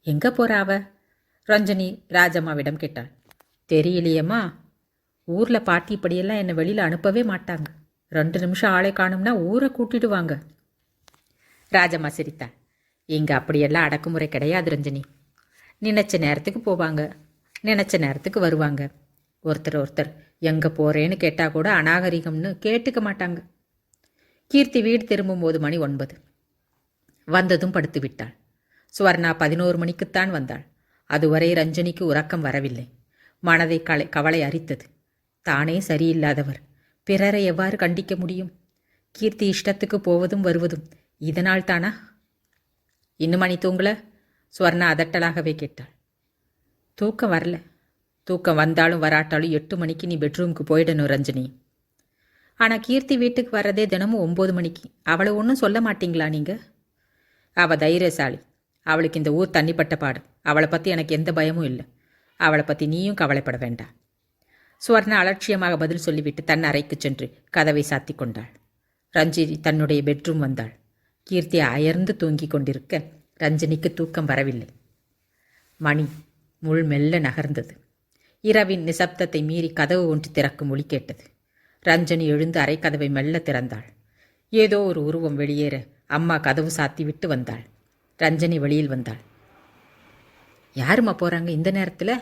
எங்கே போறா அவ? ரஞ்சனி ராஜம்மாவிடம் கேட்டாள். தெரியலையேம்மா. ஊரில் பாட்டி இப்படியெல்லாம் என்னை வெளியில் அனுப்பவே மாட்டாங்க. 2 நிமிஷம் ஆளை காணும்னா ஊரை கூட்டிடுவாங்க. ராஜம்மா சிரித்தாள். இங்கே அப்படியெல்லாம் அடக்குமுறை கிடையாது ரஞ்சனி. நினைச்ச நேரத்துக்கு போவாங்க, நினைச்ச நேரத்துக்கு வருவாங்க. ஒருத்தர் எங்கே போகிறேன்னு கேட்டால் கூட அநாகரிகம்னு கேட்டுக்க மாட்டாங்க. கீர்த்தி வீடு திரும்பும்போது மணி 9. வந்ததும் படுத்து விட்டாள். சுவர்ணா 11 மணிக்குத்தான் வந்தாள். அதுவரை ரஞ்சனிக்கு உறக்கம் வரவில்லை. மனதை கவலை அரித்தது. தானே சரியில்லாதவர், பிறரை எவ்வாறு கண்டிக்க முடியும்? கீர்த்தி இஷ்டத்துக்கு போவதும் வருவதும் இதனால் தானா? இன்னும் மணி தூங்கல? சுவர்ணா அதட்டலாகவே கேட்டாள். தூக்கம் வரல. தூக்கம் வந்தாலும் வராட்டாலும் 8 மணிக்கு நீ பெட்ரூமுக்கு போயிடணும் ரஞ்சனி. ஆனால் கீர்த்தி வீட்டுக்கு வர்றதே தினமும் 9 மணிக்கு. அவளை ஒன்றும் சொல்ல மாட்டீங்களா நீங்கள்? அவள் தைரியசாலி. அவளுக்கு இந்த ஊர் தண்ணிப்பட்ட பாடு. அவளை பற்றி எனக்கு எந்த பயமும் இல்லை. அவளை பற்றி நீயும் கவலைப்பட வேண்டாம். சுவர்ணா அலட்சியமாக பதில் சொல்லிவிட்டு தன் அறைக்கு சென்று கதவை சாத்தி கொண்டாள். ரஞ்சினி தன்னுடைய பெட்ரூம் வந்தாள். கீர்த்தி அயர்ந்து தூங்கி கொண்டிருக்க ரஞ்சனிக்கு தூக்கம் வரவில்லை. மணி மெல்ல நகர்ந்தது. இரவின் நிசப்தத்தை மீறி கதவு ஒன்று திறக்கும் ஒலி கேட்டது. ரஞ்சனி எழுந்து அறைக்கதவை மெல்ல திறந்தாள். ஏதோ ஒரு உருவம் வெளியேற அம்மா கதவு சாத்தி விட்டு வந்தாள். ரஞ்சனி வெளியில் வந்தாள். யாரும்மா போகிறாங்க இந்த நேரத்தில்?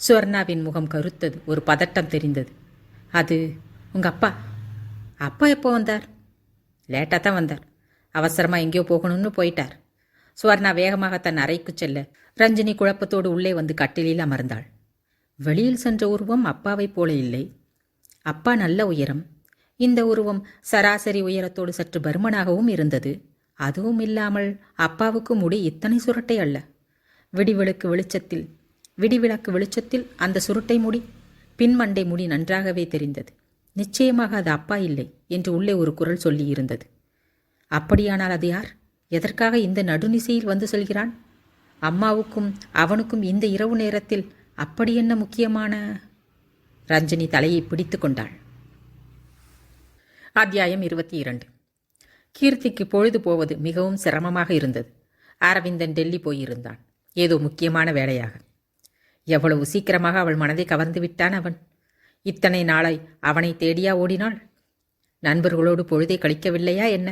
சுவர்ணாவின் முகம் கருத்தது. ஒரு பதட்டம் தெரிந்தது. அது உங்கள் அப்பா. அப்பா எப்போ வந்தார்? லேட்டாக தான் வந்தார். அவசரமாக எங்கேயோ போகணும்னு போயிட்டார். சுவர்ணா வேகமாக தன் அறைக்கு செல்ல ரஞ்சினி குழப்பத்தோடு உள்ளே வந்து கட்டிலில் அமர்ந்தாள். வெளியில் சென்ற உருவம் அப்பாவைப் போல இல்லை. அப்பா நல்ல உயரம். இந்த உருவம் சராசரி உயரத்தோடு சற்று பருமனாகவும் இருந்தது. அதுவும் இல்லாமல் அப்பாவுக்கு முடி இத்தனை சுருட்டை அல்ல. விடிவிளக்கு வெளிச்சத்தில் அந்த சுருட்டை முடி, பின்மண்டை முடி நன்றாகவே தெரிந்தது. நிச்சயமாக அது அப்பா இல்லை என்று உள்ளே ஒரு குரல் சொல்லியிருந்தது. அப்படியானால் அது யார்? எதற்காக இந்த நடுநிசையில் வந்து சொல்கிறான்? அம்மாவுக்கும் அவனுக்கும் இந்த இரவு நேரத்தில் அப்படி என்ன முக்கியமான? ரஞ்சனி தலையை பிடித்து கொண்டாள். அத்தியாயம் 22. கீர்த்திக்கு பொழுது போவது மிகவும் சிரமமாக இருந்தது. அரவிந்தன் டெல்லி போயிருந்தான், ஏதோ முக்கியமான வேலையாக. எவ்வளவு சீக்கிரமாக அவள் மனதை கவர்ந்து விட்டான் அவன். இத்தனை நாளாய் அவனை தேடியா ஓடினாள்? நண்பர்களோடு பொழுதை கழிக்கவில்லையா என்ன?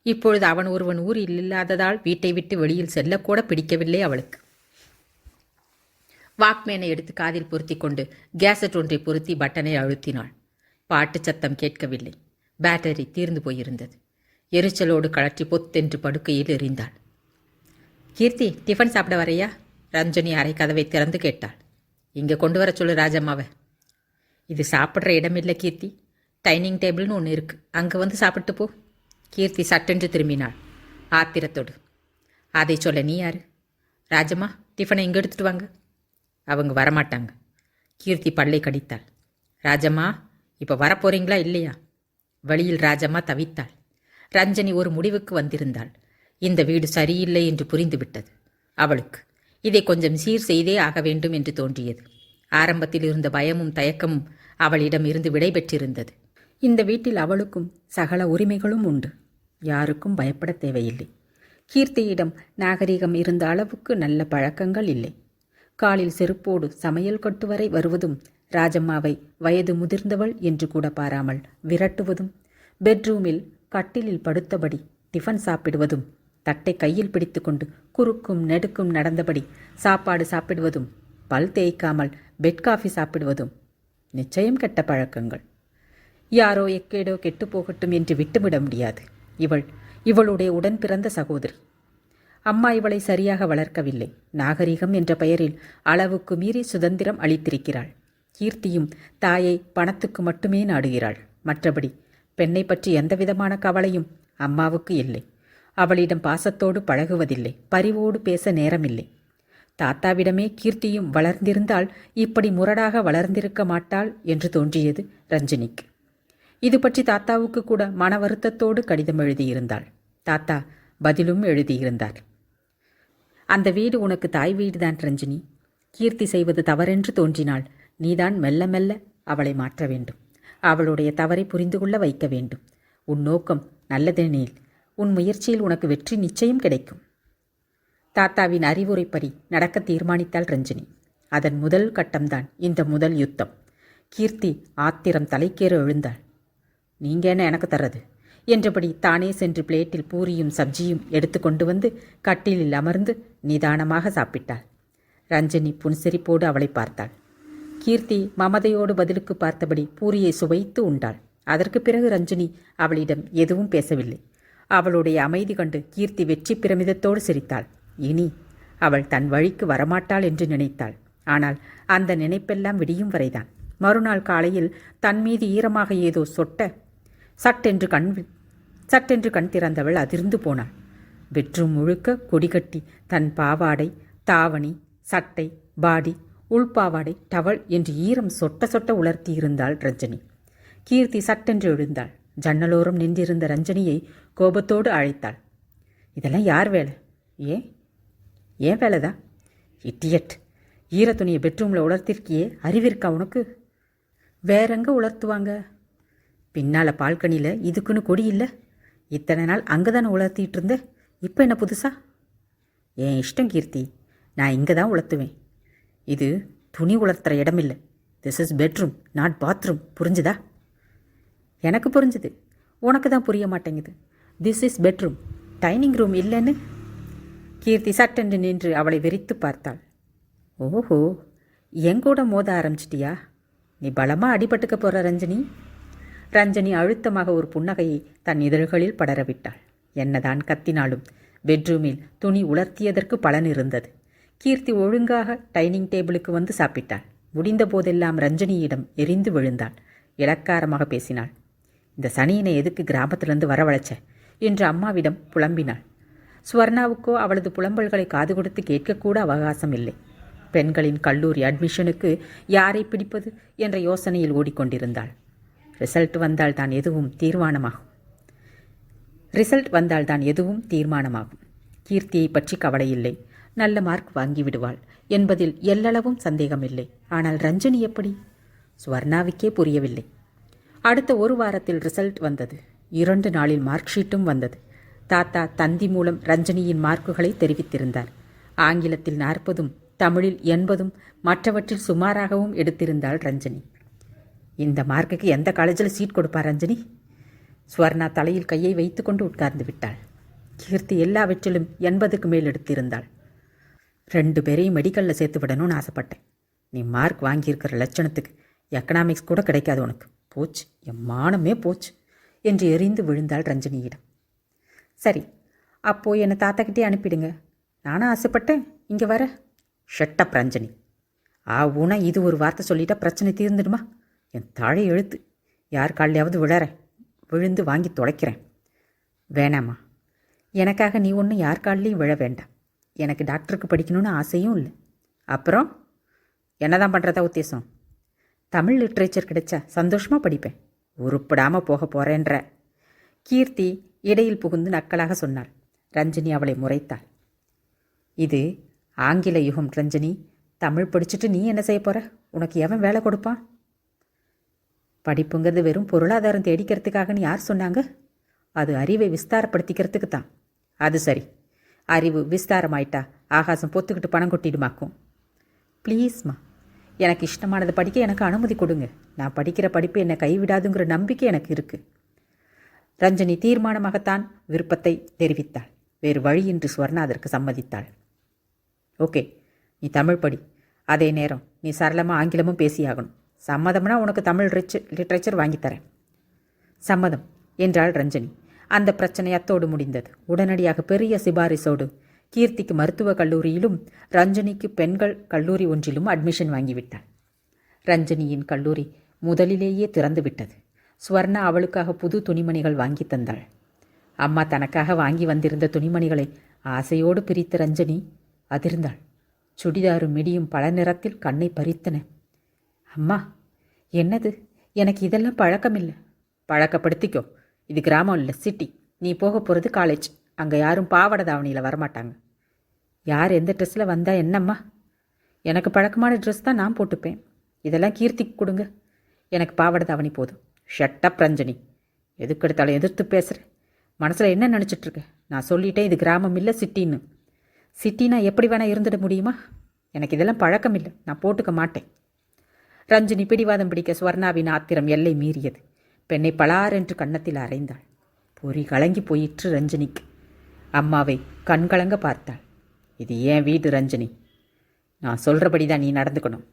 இப்பொழுது அவன் ஒருவன் ஊரில் இல்லாததால் வீட்டை விட்டு வெளியில் செல்லக்கூட பிடிக்கவில்லை அவளுக்கு. வாக்மேனை எடுத்து காதில் பொருத்தி கொண்டு கேசட் ஒன்றை பொருத்தி பட்டனை அழுத்தினாள். பாட்டு சத்தம் கேட்கவில்லை. பேட்டரி தீர்ந்து போயிருந்தது. எரிச்சலோடு கழற்றி பொத்தென்று படுக்கையில் எறிந்தாள். கீர்த்தி, டிஃபன் சாப்பிட வரையா? ரஞ்சனி அறை கதவை திறந்து கேட்டாள். இங்கே கொண்டு வர சொல்லு ராஜம்மாவை. இது சாப்பிட்ற இடமில்லை கீர்த்தி, டைனிங் டேபிள்னு ஒன்று இருக்கு, அங்கே வந்து சாப்பிட்டு போ. கீர்த்தி சட்டென்று திரும்பினாள் ஆத்திரத்தோடு. அதை சொல்ல நீ யாரு? ராஜம்மா, டிஃபனை இங்கே எடுத்துட்டு வாங்க. அவங்க வரமாட்டாங்க. கீர்த்தி பல்லை கடித்தாள். ராஜம்மா, இப்போ வரப்போறீங்களா இல்லையா? வழியில் ராஜம்மா தவித்தாள். ரஞ்சனி ஒரு முடிவுக்கு வந்திருந்தாள். இந்த வீடு சரியில்லை என்று புரிந்துவிட்டது அவளுக்கு. இதை கொஞ்சம் சீர் செய்தே ஆக வேண்டும் என்று தோன்றியது. ஆரம்பத்தில் இருந்த பயமும் தயக்கமும் அவளிடம் இருந்து விடை பெற்றிருந்தது. இந்த வீட்டில் அவளுக்கும் சகல உரிமைகளும் உண்டு. யாருக்கும் பயப்பட தேவையில்லை. கீர்த்தியிடம் நாகரிகம் இருந்த அளவுக்கு நல்ல பழக்கங்கள் இல்லை. காலில் செருப்போடு சமையல் கொட்டு வரை வருவதும், ராஜம்மாவை வயது முதிர்ந்தவள் என்று கூட பாராமல் விரட்டுவதும், பெட்ரூமில் கட்டிலில் படுத்தபடி டிஃபன் சாப்பிடுவதும், தட்டை கையில் பிடித்துக்கொண்டு குறுக்கும் நெடுக்கும் நடந்தபடி சாப்பாடு சாப்பிடுவதும், பல் தேய்க்காமல் பெட் காஃபி சாப்பிடுவதும் நிச்சயம் கெட்ட பழக்கங்கள். யாரோ எக்கேடோ கெட்டு போகட்டும் என்று விட்டுவிட முடியாது. இவளுடைய உடன் பிறந்த சகோதரி. அம்மா இவளை சரியாக வளர்க்கவில்லை. நாகரிகம் என்ற பெயரில் அளவுக்கு மீறி சுதந்திரம் அளித்திருக்கிறாள். கீர்த்தியும் தாயை பணத்துக்கு மட்டுமே நாடுகிறாள். மற்றபடி பெண்ணை பற்றி எந்தவிதமான கவலையும் அம்மாவுக்கு இல்லை. அவளிடம் பாசத்தோடு பழகுவதில்லை. பரிவோடு பேச நேரமில்லை. தாத்தாவிடமே கீர்த்தியும் வளர்ந்திருந்தால் இப்படி முரடாக வளர்ந்திருக்க மாட்டாள் என்று தோன்றியது ரஞ்சினிக்கு. இது பற்றி தாத்தாவுக்கு கூட மன வருத்தத்தோடு கடிதம் எழுதியிருந்தாள். தாத்தா பதிலும் எழுதியிருந்தார். அந்த வீடு உனக்கு தாய் வீடுதான் ரஞ்சினி. கீர்த்தி செய்வது தவறென்று தோன்றினாள். நீதான் மெல்ல மெல்ல அவளை மாற்ற வேண்டும். அவளுடைய தவறை புரிந்து கொள்ள வைக்க வேண்டும். உன் நோக்கம் நல்லதெனில் உன் முயற்சியில் உனக்கு வெற்றி நிச்சயம் கிடைக்கும். தாத்தாவின் அறிவுரைப்படி நடக்க தீர்மானித்தாள் ரஞ்சினி. அதன் முதல் கட்டம்தான் இந்த முதல் யுத்தம். கீர்த்தி ஆத்திரம் தலைக்கேற எழுந்தாள். நீங்க என்ன எனக்கு தர்றது என்றபடி தானே சென்று பிளேட்டில் பூரியும் சப்ஜியும் எடுத்து கொண்டு வந்து கட்டிலில் அமர்ந்து நிதானமாக சாப்பிட்டாள். ரஞ்சினி புன்சிரிப்போடு அவளை பார்த்தாள். கீர்த்தி மமதையோடு பதிலுக்கு பார்த்தபடி பூரியை சுவைத்து உண்டாள். அதற்கு பிறகு ரஞ்சினி அவளிடம் எதுவும் பேசவில்லை. அவளுடைய அமைதி கண்டு கீர்த்தி வெற்றி பிரமிதத்தோடு சிரித்தாள். இனி அவள் தன் வழிக்கு வரமாட்டாள் என்று நினைத்தாள். ஆனால் அந்த நினைப்பெல்லாம் விடியும் வரைதான். மறுநாள் காலையில் தன் மீது ஈரமாக ஏதோ சட்டென்று கண் திறந்தவள் அதிர்ந்து போனாள். பெட்ரூம் முழுக்க கொடிகட்டி தன் பாவாடை, தாவணி, சட்டை, பாடி, உள்பாவாடை, டவல் என்று ஈரம் சொட்ட உலர்த்தியிருந்தாள் ரஞ்சனி. கீர்த்தி சட்டென்று எழுந்தாள். ஜன்னலோரம் நின்றிருந்த ரஞ்சனியை கோபத்தோடு அழைத்தாள். இதெல்லாம் யார் வேலை? ஏன் வேலைதான்? இட்டியட், ஈர துணியை பெட்ரூமில் உலர்த்திருக்கியே, அறிவிருக்கா உனக்கு? வேறெங்க உலர்த்துவாங்க? பின்னால் பால்கனியில் இதுக்குன்னு கொடி இல்லை? இத்தனை நாள் அங்கே தானே உலர்த்திட்டு இருந்த, இப்போ என்ன புதுசா? என் இஷ்டம் கீர்த்தி, நான் இங்கே தான் உலர்த்துவேன். இது
துணி உலர்த்துற இடமில்லை. This is bedroom, not bathroom. புரிஞ்சுதா? எனக்கு புரிஞ்சுது, உனக்கு தான் புரிய மாட்டேங்குது. This is bedroom, dining room இல்லைன்னு. கீர்த்தி சட்டென்று நின்று அவளை வெறித்து பார்த்தாள். ஓஹோ, எங்கூட மோத ஆரம்பிச்சிட்டியா? நீ பலமாக அடிபட்டுக்க போகிற ரஞ்சனி. ரஞ்சனி அழுத்தமாக ஒரு புன்னகையை தன் இதழ்களில் படரவிட்டாள். என்னதான் கத்தினாலும் பெட்ரூமில் துணி உலர்த்தியதற்கு பலன் இருந்தது. கீர்த்தி ஒழுங்காக டைனிங் டேபிளுக்கு வந்து சாப்பிட்டாள். முடிந்த போதெல்லாம் ரஞ்சனியிடம் எரிந்து விழுந்தாள். இளக்காரமாக பேசினாள். இந்த சனியனை எதுக்கு கிராமத்திலிருந்து வரவழைச்ச என்று அம்மாவிடம் புலம்பினாள். ஸ்வர்ணாவுக்கோ அவளது புலம்பல்களை காது கொடுத்து கேட்கக்கூட அவகாசம் இல்லை. பெண்களின் கல்லூரி அட்மிஷனுக்கு யாரை பிடிப்பது என்ற யோசனையில் ஓடிக்கொண்டிருந்தாள். ரிசல்ட் வந்தால் தான் எதுவும் தீர்மானமாகும். கீர்த்தியை பற்றி கவலை இல்லை. நல்ல மார்க் வாங்கிவிடுவாள் என்பதில் எல்லளவும் சந்தேகமில்லை. ஆனால் ரஞ்சனி எப்படி? ஸ்வர்ணாவுக்கே புரியவில்லை. அடுத்த ஒரு வாரத்தில் ரிசல்ட் வந்தது. 2 நாளில் மார்க் ஷீட்டும் வந்தது. தாத்தா தந்தி மூலம் ரஞ்சனியின் மார்க்குகளை தெரிவித்திருந்தார். ஆங்கிலத்தில் 40, தமிழில் 80, மற்றவற்றில் சுமாராகவும் எடுத்திருந்தாள் ரஞ்சனி. இந்த மார்க்குக்கு எந்த காலேஜில் சீட் கொடுப்பார் ரஞ்சனி? ஸ்வர்ணா தலையில் கையை வைத்துக்கொண்டு உட்கார்ந்து விட்டாள். கீர்த்தி எல்லாவற்றிலும் 80க்கு மேல் எடுத்திருந்தாள். 2 பேரையும் மெடிக்கலில் சேர்த்து விடணும்னு ஆசைப்பட்டேன். நீ மார்க் வாங்கியிருக்கிற லட்சணத்துக்கு எக்கனாமிக்ஸ் கூட கிடைக்காது உனக்கு. போச்சு, என் மானமே போச்சு என்று எரிந்து விழுந்தாள் ரஞ்சனியிடம். சரி, அப்போ என்னை தாத்தாக்கிட்டே அனுப்பிடுங்க. நானும் ஆசைப்பட்டேன் இங்கே வர. ஷட்டப் ரஞ்சனி. உன இது ஒரு வார்த்தை சொல்லிட்டா பிரச்சனை தீர்ந்துடுமா? என் தாழை எழுத்து. யார் காலையாவது விழுந்து வாங்கி தொலைக்கிறேன். வேணாம்மா, எனக்காக நீ ஒன்றும் யார் காலிலையும் விழ வேண்டாம். எனக்கு டாக்டருக்கு படிக்கணும்னு ஆசையும் இல்லை. அப்புறம் என்னதான் பண்ணுறதா உத்தேசம்? தமிழ் லிட்ரேச்சர் கிடைச்சா சந்தோஷமாக படிப்பேன். உருப்படாமல் போக போகிறேன்ற. கீர்த்தி இடையில் புகுந்து நக்கலாக சொன்னாள். ரஞ்சனி அவளை முறைத்தாள். இது ஆங்கில யுகம் ரஞ்சனி. தமிழ் படிச்சுட்டு நீ என்ன செய்ய போகிற? உனக்கு எவன் வேலை கொடுப்பான்? படிப்புங்கிறது வெறும் பொருளாதாரம் தேடிக்கிறதுக்காகன்னு யார் சொன்னாங்க? அது அறிவை விஸ்தாரப்படுத்திக்கிறதுக்கு தான். அது சரி, அறிவு விஸ்தாரமாயிட்டா ஆகாசம் பொத்துக்கிட்டு பணம் கொட்டிடுமாக்கும். ப்ளீஸ்மா, எனக்கு இஷ்டமானதை படிக்க எனக்கு அனுமதி கொடுங்க. நான் படிக்கிற படிப்பு என்னை கைவிடாதுங்கிற நம்பிக்கை எனக்கு இருக்குது. ரஞ்சனி தீர்மானமாகத்தான் விருப்பத்தை தெரிவித்தாள். வேறு வழியின்றி ஸ்வர்ணா அதற்கு சம்மதித்தாள். ஓகே, நீ தமிழ் படி. அதே நேரம் நீ சரளமாக ஆங்கிலமும் பேசியாகணும். சம்மதம்னா உனக்கு தமிழ் லிட்ரேச்சர் வாங்கித்தரேன். சம்மதம் என்றாள் ரஞ்சனி. அந்த பிரச்சனை அத்தோடு முடிந்தது. உடனடியாக பெரிய சிபாரிசோடு கீர்த்திக்கு மருத்துவக் கல்லூரியிலும் ரஞ்சனிக்கு பெண்கள் கல்லூரி ஒன்றிலும் அட்மிஷன் வாங்கிவிட்டாள். ரஞ்சனியின் கல்லூரி முதலிலேயே திறந்து விட்டது. ஸ்வர்ணா அவளுக்காக புது துணிமணிகள் வாங்கி தந்தாள். அம்மா தனக்காக வாங்கி வந்திருந்த துணிமணிகளை ஆசையோடு பிரித்த ரஞ்சனி அதிர்ந்தாள். சுடிதாரும் மிடியும் பல நிறத்தில் கண்ணை பறித்தன. அம்மா, என்னது? எனக்கு இதெல்லாம் பழக்கமில்லை. பழக்கப்படுத்திக்கோ. இது கிராமம் இல்லை, சிட்டி. நீ போக போகிறது காலேஜ். அங்கே யாரும் பாவாடை தாவணியில் வரமாட்டாங்க. யார் எந்த ட்ரெஸ்ஸில் வந்தால் என்னம்மா? எனக்கு பழக்கமான ட்ரெஸ் தான் நான் போட்டுப்பேன். இதெல்லாம் கீர்த்திக்கு கொடுங்க. எனக்கு பாவாடை தாவணி போதும். ஷட்டப் ரஞ்சனி. எதுக்கு எடுத்தாலும் எதிர்த்து பேசுகிற? மனசில் என்ன நினச்சிட்ருக்க? நான் சொல்லிட்டேன், இது கிராமம் இல்லை, சிட்டின்னு. சிட்டினா எப்படி வேணால் இருந்துட முடியுமா? எனக்கு இதெல்லாம் பழக்கம் இல்லை, நான் போட்டுக்க மாட்டேன். ரஞ்சினி பிடிவாதம் பிடிக்க ஸ்வர்ணாவின் ஆத்திரம் எல்லை மீறியது. பெண்ணை பலாரென்று கன்னத்தில் அறைந்தாள். பொறி கலங்கி போயிற்று ரஞ்சனிக்கு. அம்மாவை கண்கலங்க பார்த்தாள். இது ஏன் வீடு ரஞ்சனி, நான் சொல்கிறபடி தான் நீ நடந்துக்கணும்.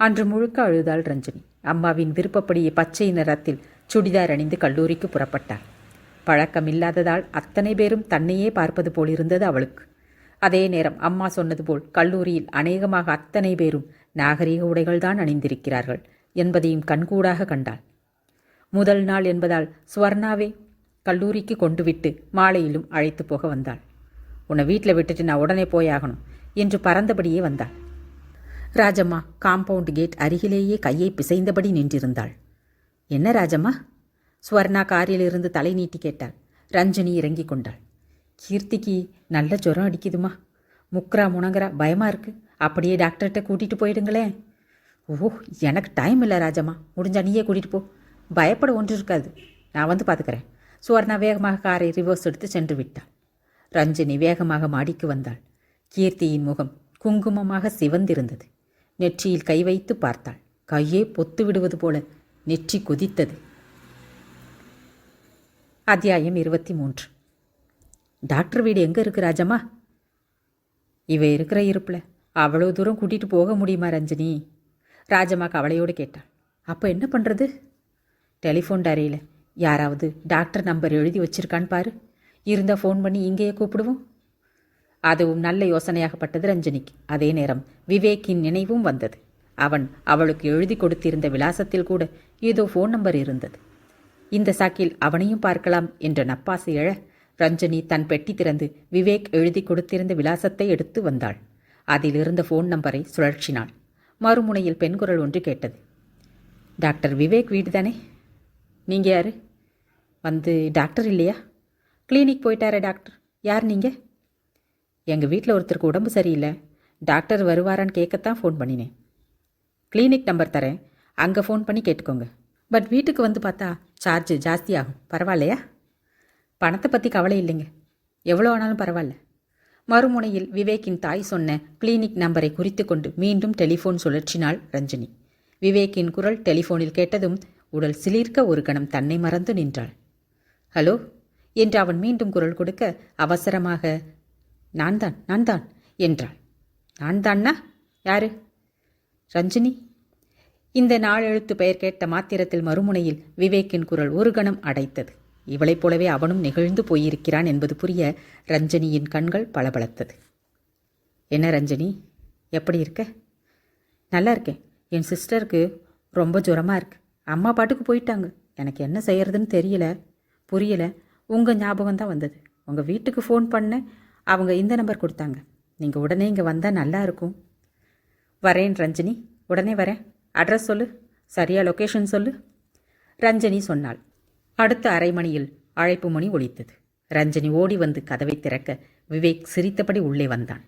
அன்று முழுக்க அழுதாள் ரஞ்சனி. அம்மாவின் விருப்பப்படி பச்சை நிறத்தில் சுடிதார் அணிந்து கல்லூரிக்கு புறப்பட்டாள். பழக்கமில்லாததால் அத்தனை பேரும் தன்னையே பார்ப்பது போலிருந்தது அவளுக்கு. அதே நேரம் அம்மா சொன்னது போல் கல்லூரியில் அநேகமாக அத்தனை பேரும் நாகரிக உடைகள்தான் அணிந்திருக்கிறார்கள் என்பதையும் கண்கூடாக கண்டாள். முதல் நாள் என்பதால் ஸ்வர்ணாவே கல்லூரிக்கு கொண்டு விட்டு மாலையிலும் அழைத்து போக வந்தாள். உன்னை வீட்டில் விட்டுட்டு நான் உடனே போயாகணும் என்று பறந்தபடியே வந்தாள். ராஜம்மா காம்பவுண்ட் கேட் அருகிலேயே கையை பிசைந்தபடி நின்றிருந்தாள். என்ன ராஜம்மா? ஸ்வர்ணா காரிலிருந்து தலை நீட்டி கேட்டாள். ரஞ்சினி இறங்கி கொண்டாள். கீர்த்திக்கு நல்ல ஜுரம் அடிக்குதுமா, முக்ரா முணங்குறா, பயமாக இருக்குது. அப்படியே டாக்டர்கிட்ட கூட்டிகிட்டு போயிடுங்களேன். ஓ, எனக்கு டைம் இல்லை ராஜம்மா, முடிஞ்சா நீயே கூட்டிகிட்டு போ. பயப்பட ஒன்று இருக்காது, நான் வந்து பார்த்துக்கிறேன். சுவர்ணா வேகமாக காரை ரிவர்ஸ் எடுத்து சென்று விட்டாள். ரஞ்சினி வேகமாக மாடிக்கு வந்தாள். கீர்த்தியின் முகம் குங்குமமாக சிவந்திருந்தது.
நெற்றியில் கை வைத்து பார்த்தாள். கையே பொத்து விடுவது போல நெற்றி கொதித்தது. அத்தியாயம் 23. டாக்டர் வீடு எங்கே இருக்கு ராஜம்மா? இவ இருக்கிற இருப்பில் அவ்வளோ தூரம் கூட்டிகிட்டு போக முடியுமா ரஞ்சினி? ராஜம்மா கவலையோடு கேட்டாள். அப்போ என்ன பண்ணுறது? டெலிஃபோன் டைரியில் யாராவது டாக்டர் நம்பர் எழுதி வச்சிருக்கான்னு பாரு. இருந்தால் ஃபோன் பண்ணி இங்கேயே கூப்பிடுவோம். அதுவும் நல்ல யோசனையாகப்பட்டது ரஞ்சினிக்கு. அதே நேரம் விவேக்கின் நினைவும் வந்தது. அவன் அவளுக்கு எழுதி கொடுத்திருந்த விலாசத்தில் கூட ஏதோ ஃபோன் நம்பர் இருந்தது. இந்த சாக்கில் அவனையும் பார்க்கலாம் என்ற நப்பாசை எழ ரஞ்சனி தன் பெட்டி திறந்து விவேக் எழுதி கொடுத்திருந்த விலாசத்தை எடுத்து வந்தாள். அதில் இருந்த ஃபோன் நம்பரை சுழற்சினாள். மறுமுனையில் பெண் குரல் ஒன்று கேட்டது. டாக்டர் விவேக் வீடு தானே? நீங்கள் யார்? வந்து டாக்டர் இல்லையா? கிளினிக் போயிட்டாரே டாக்டர். யார் நீங்கள்? எங்கள் வீட்டில் ஒருத்தருக்கு உடம்பு சரியில்லை, டாக்டர் வருவாரான்னு கேட்கத்தான் ஃபோன் பண்ணினேன். கிளினிக் நம்பர் தரேன், அங்கே ஃபோன் பண்ணி கேட்டுக்கோங்க. பட் வீட்டுக்கு வந்து பார்த்தா சார்ஜ் ஜாஸ்தி ஆகும், பரவாயில்லையா? பணத்தை பற்றி கவலை இல்லைங்க, எவ்வளோ ஆனாலும் பரவாயில்ல. மறுமுனையில் விவேக்கின் தாய் சொன்ன கிளினிக் நம்பரை குறித்து கொண்டு மீண்டும் டெலிஃபோன் சுழற்சினாள் ரஞ்சினி. விவேக்கின் குரல் டெலிஃபோனில் கேட்டதும் உடல் சிலிர்க்க ஒரு கணம் தன்னை மறந்து நின்றாள். ஹலோ என்று அவன் மீண்டும் குரல் கொடுக்க அவசரமாக நான் தான் என்றாள். நான் தான்னா யாரு? ரஞ்சினி. இந்த நாளெழுத்து பெயர் கேட்ட மாத்திரத்தில் மறுமுனையில் விவேக்கின் குரல் ஒரு கணம் அடைத்தது. இவளைப் போலவே அவனும் நெகிழ்ந்து போயிருக்கிறான் என்பது புரிய ரஞ்சனியின் கண்கள் பளபளத்தது. என்ன ரஞ்சனி, எப்படி இருக்க? நல்லா இருக்கேன். என் சிஸ்டருக்கு ரொம்ப ஜுரமாக இருக்கு. அம்மா பாட்டுக்கு போயிட்டாங்க. எனக்கு என்ன செய்யறதுன்னு புரியலை. உங்கள் ஞாபகம் தான் வந்தது. உங்கள் வீட்டுக்கு ஃபோன் பண்ணேன், அவங்க இந்த நம்பர் கொடுத்தாங்க. நீங்கள் உடனே இங்கே வந்தால் நல்லா இருக்கும். வரேன் ரஞ்சினி, உடனே வரேன். அட்ரஸ் சொல்லு, சரியா லொக்கேஷன் சொல்லு. ரஞ்சனி சொன்னாள். அடுத்த அரை மணியில் அழைப்பு மணி ஒலித்தது. ரஞ்சனி ஓடி வந்து கதவை திறக்க விவேக் சிரித்தபடி உள்ளே வந்தான்.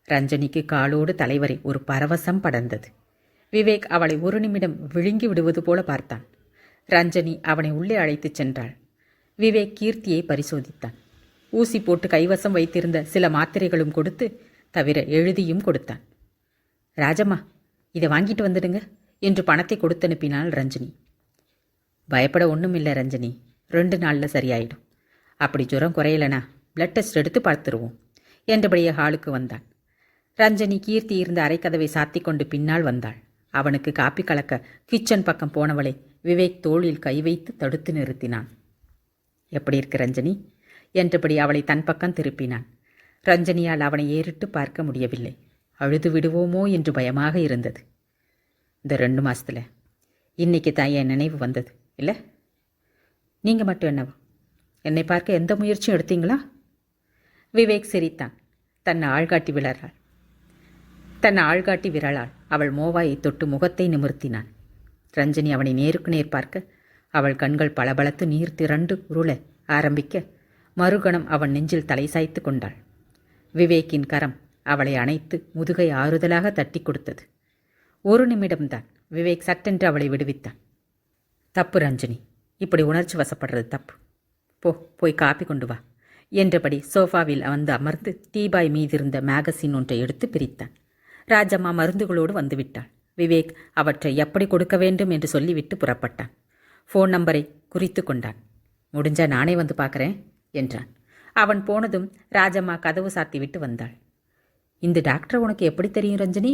ரஞ்சனிக்கு காலோடு தலைவரை ஒரு பரவசம் படர்ந்தது. விவேக் அவளை ஒரு நிமிடம் விழுங்கி விடுவது போல பார்த்தான். ரஞ்சனி அவனை உள்ளே அழைத்துச் சென்றாள். விவேக் கீர்த்தியை பரிசோதித்தான். ஊசி போட்டு கைவசம் வைத்திருந்த சில மாத்திரைகளும் கொடுத்து தவிர எழுதியும் கொடுத்தான். ராஜம்மா, இதை வாங்கிட்டு வந்துடுங்க என்று பணத்தை கொடுத்து அனுப்பினாள் ரஞ்சினி. பயப்பட ஒன்றும் இல்லை ரஞ்சினி, 2 நாளில் சரியாயிடும். அப்படி ஜுரம் குறையலனா பிளட் டெஸ்ட் எடுத்து பார்த்துருவோம் என்றபடியே ஹாலுக்கு வந்தான். ரஞ்சனி கீர்த்தி இருந்த அரைக்கதவை சாத்தி கொண்டு பின்னால் வந்தாள். அவனுக்கு காப்பி கலக்க கிச்சன் பக்கம் போனவளை விவேக் தோளில் கை வைத்து தடுத்து நிறுத்தினான். எப்படி இருக்கு ரஞ்சனி என்றபடி அவளை தன் பக்கம் திருப்பினான். ரஞ்சனியால் அவனை ஏறிட்டு பார்க்க முடியவில்லை. அழுது விடுவோமோ என்று பயமாக இருந்தது. இந்த 2 மாசத்துல இன்னைக்கு தான் என் நினைவு வந்தது இல்லை? நீங்கள் மட்டும் என்னவா, என்னை பார்க்க எந்த முயற்சியும் எடுத்தீங்களா? விவேக் சிரித்தான். தன் ஆள்காட்டி விரலாள் அவள் மோவாயை தொட்டு முகத்தை நிமிர்த்தினான். ரஞ்சனி அவனை நேருக்கு நேர் பார்க்க அவள் கண்கள் பளபளத்து நீர் திரண்டு உருள ஆரம்பிக்க மறுகணம் அவன் நெஞ்சில் தலை சாய்த்து கொண்டாள். விவேக்கின் கரம் அவளை அணைத்து முதுகை ஆறுதலாக தட்டி கொடுத்தது. ஒரு நிமிடம்தான் விவேக் சட்டென்று அவளை விடுவித்தான். தப்பு ரஞ்சனி, இப்படி உணர்ச்சி வசப்படுறது தப்பு. போய் காப்பி கொண்டு வா என்றபடி சோஃபாவில் வந்து அமர்ந்து டீபாய் மீதிருந்த மேகசின் ஒன்றை எடுத்து பிரித்தான். ராஜம்மா மருந்துகளோடு வந்துவிட்டாள். விவேக் அவற்றை எப்படி கொடுக்க வேண்டும் என்று சொல்லிவிட்டு புறப்பட்டான். ஃபோன் நம்பரை குறித்து கொண்டான். முடிஞ்சா நானே வந்து பார்க்குறேன் என்றான். அவன் போனதும் ராஜம்மா கதவு சாத்திவிட்டு வந்தாள். இந்த டாக்டர் உனக்கு எப்படி தெரியும் ரஞ்சனி?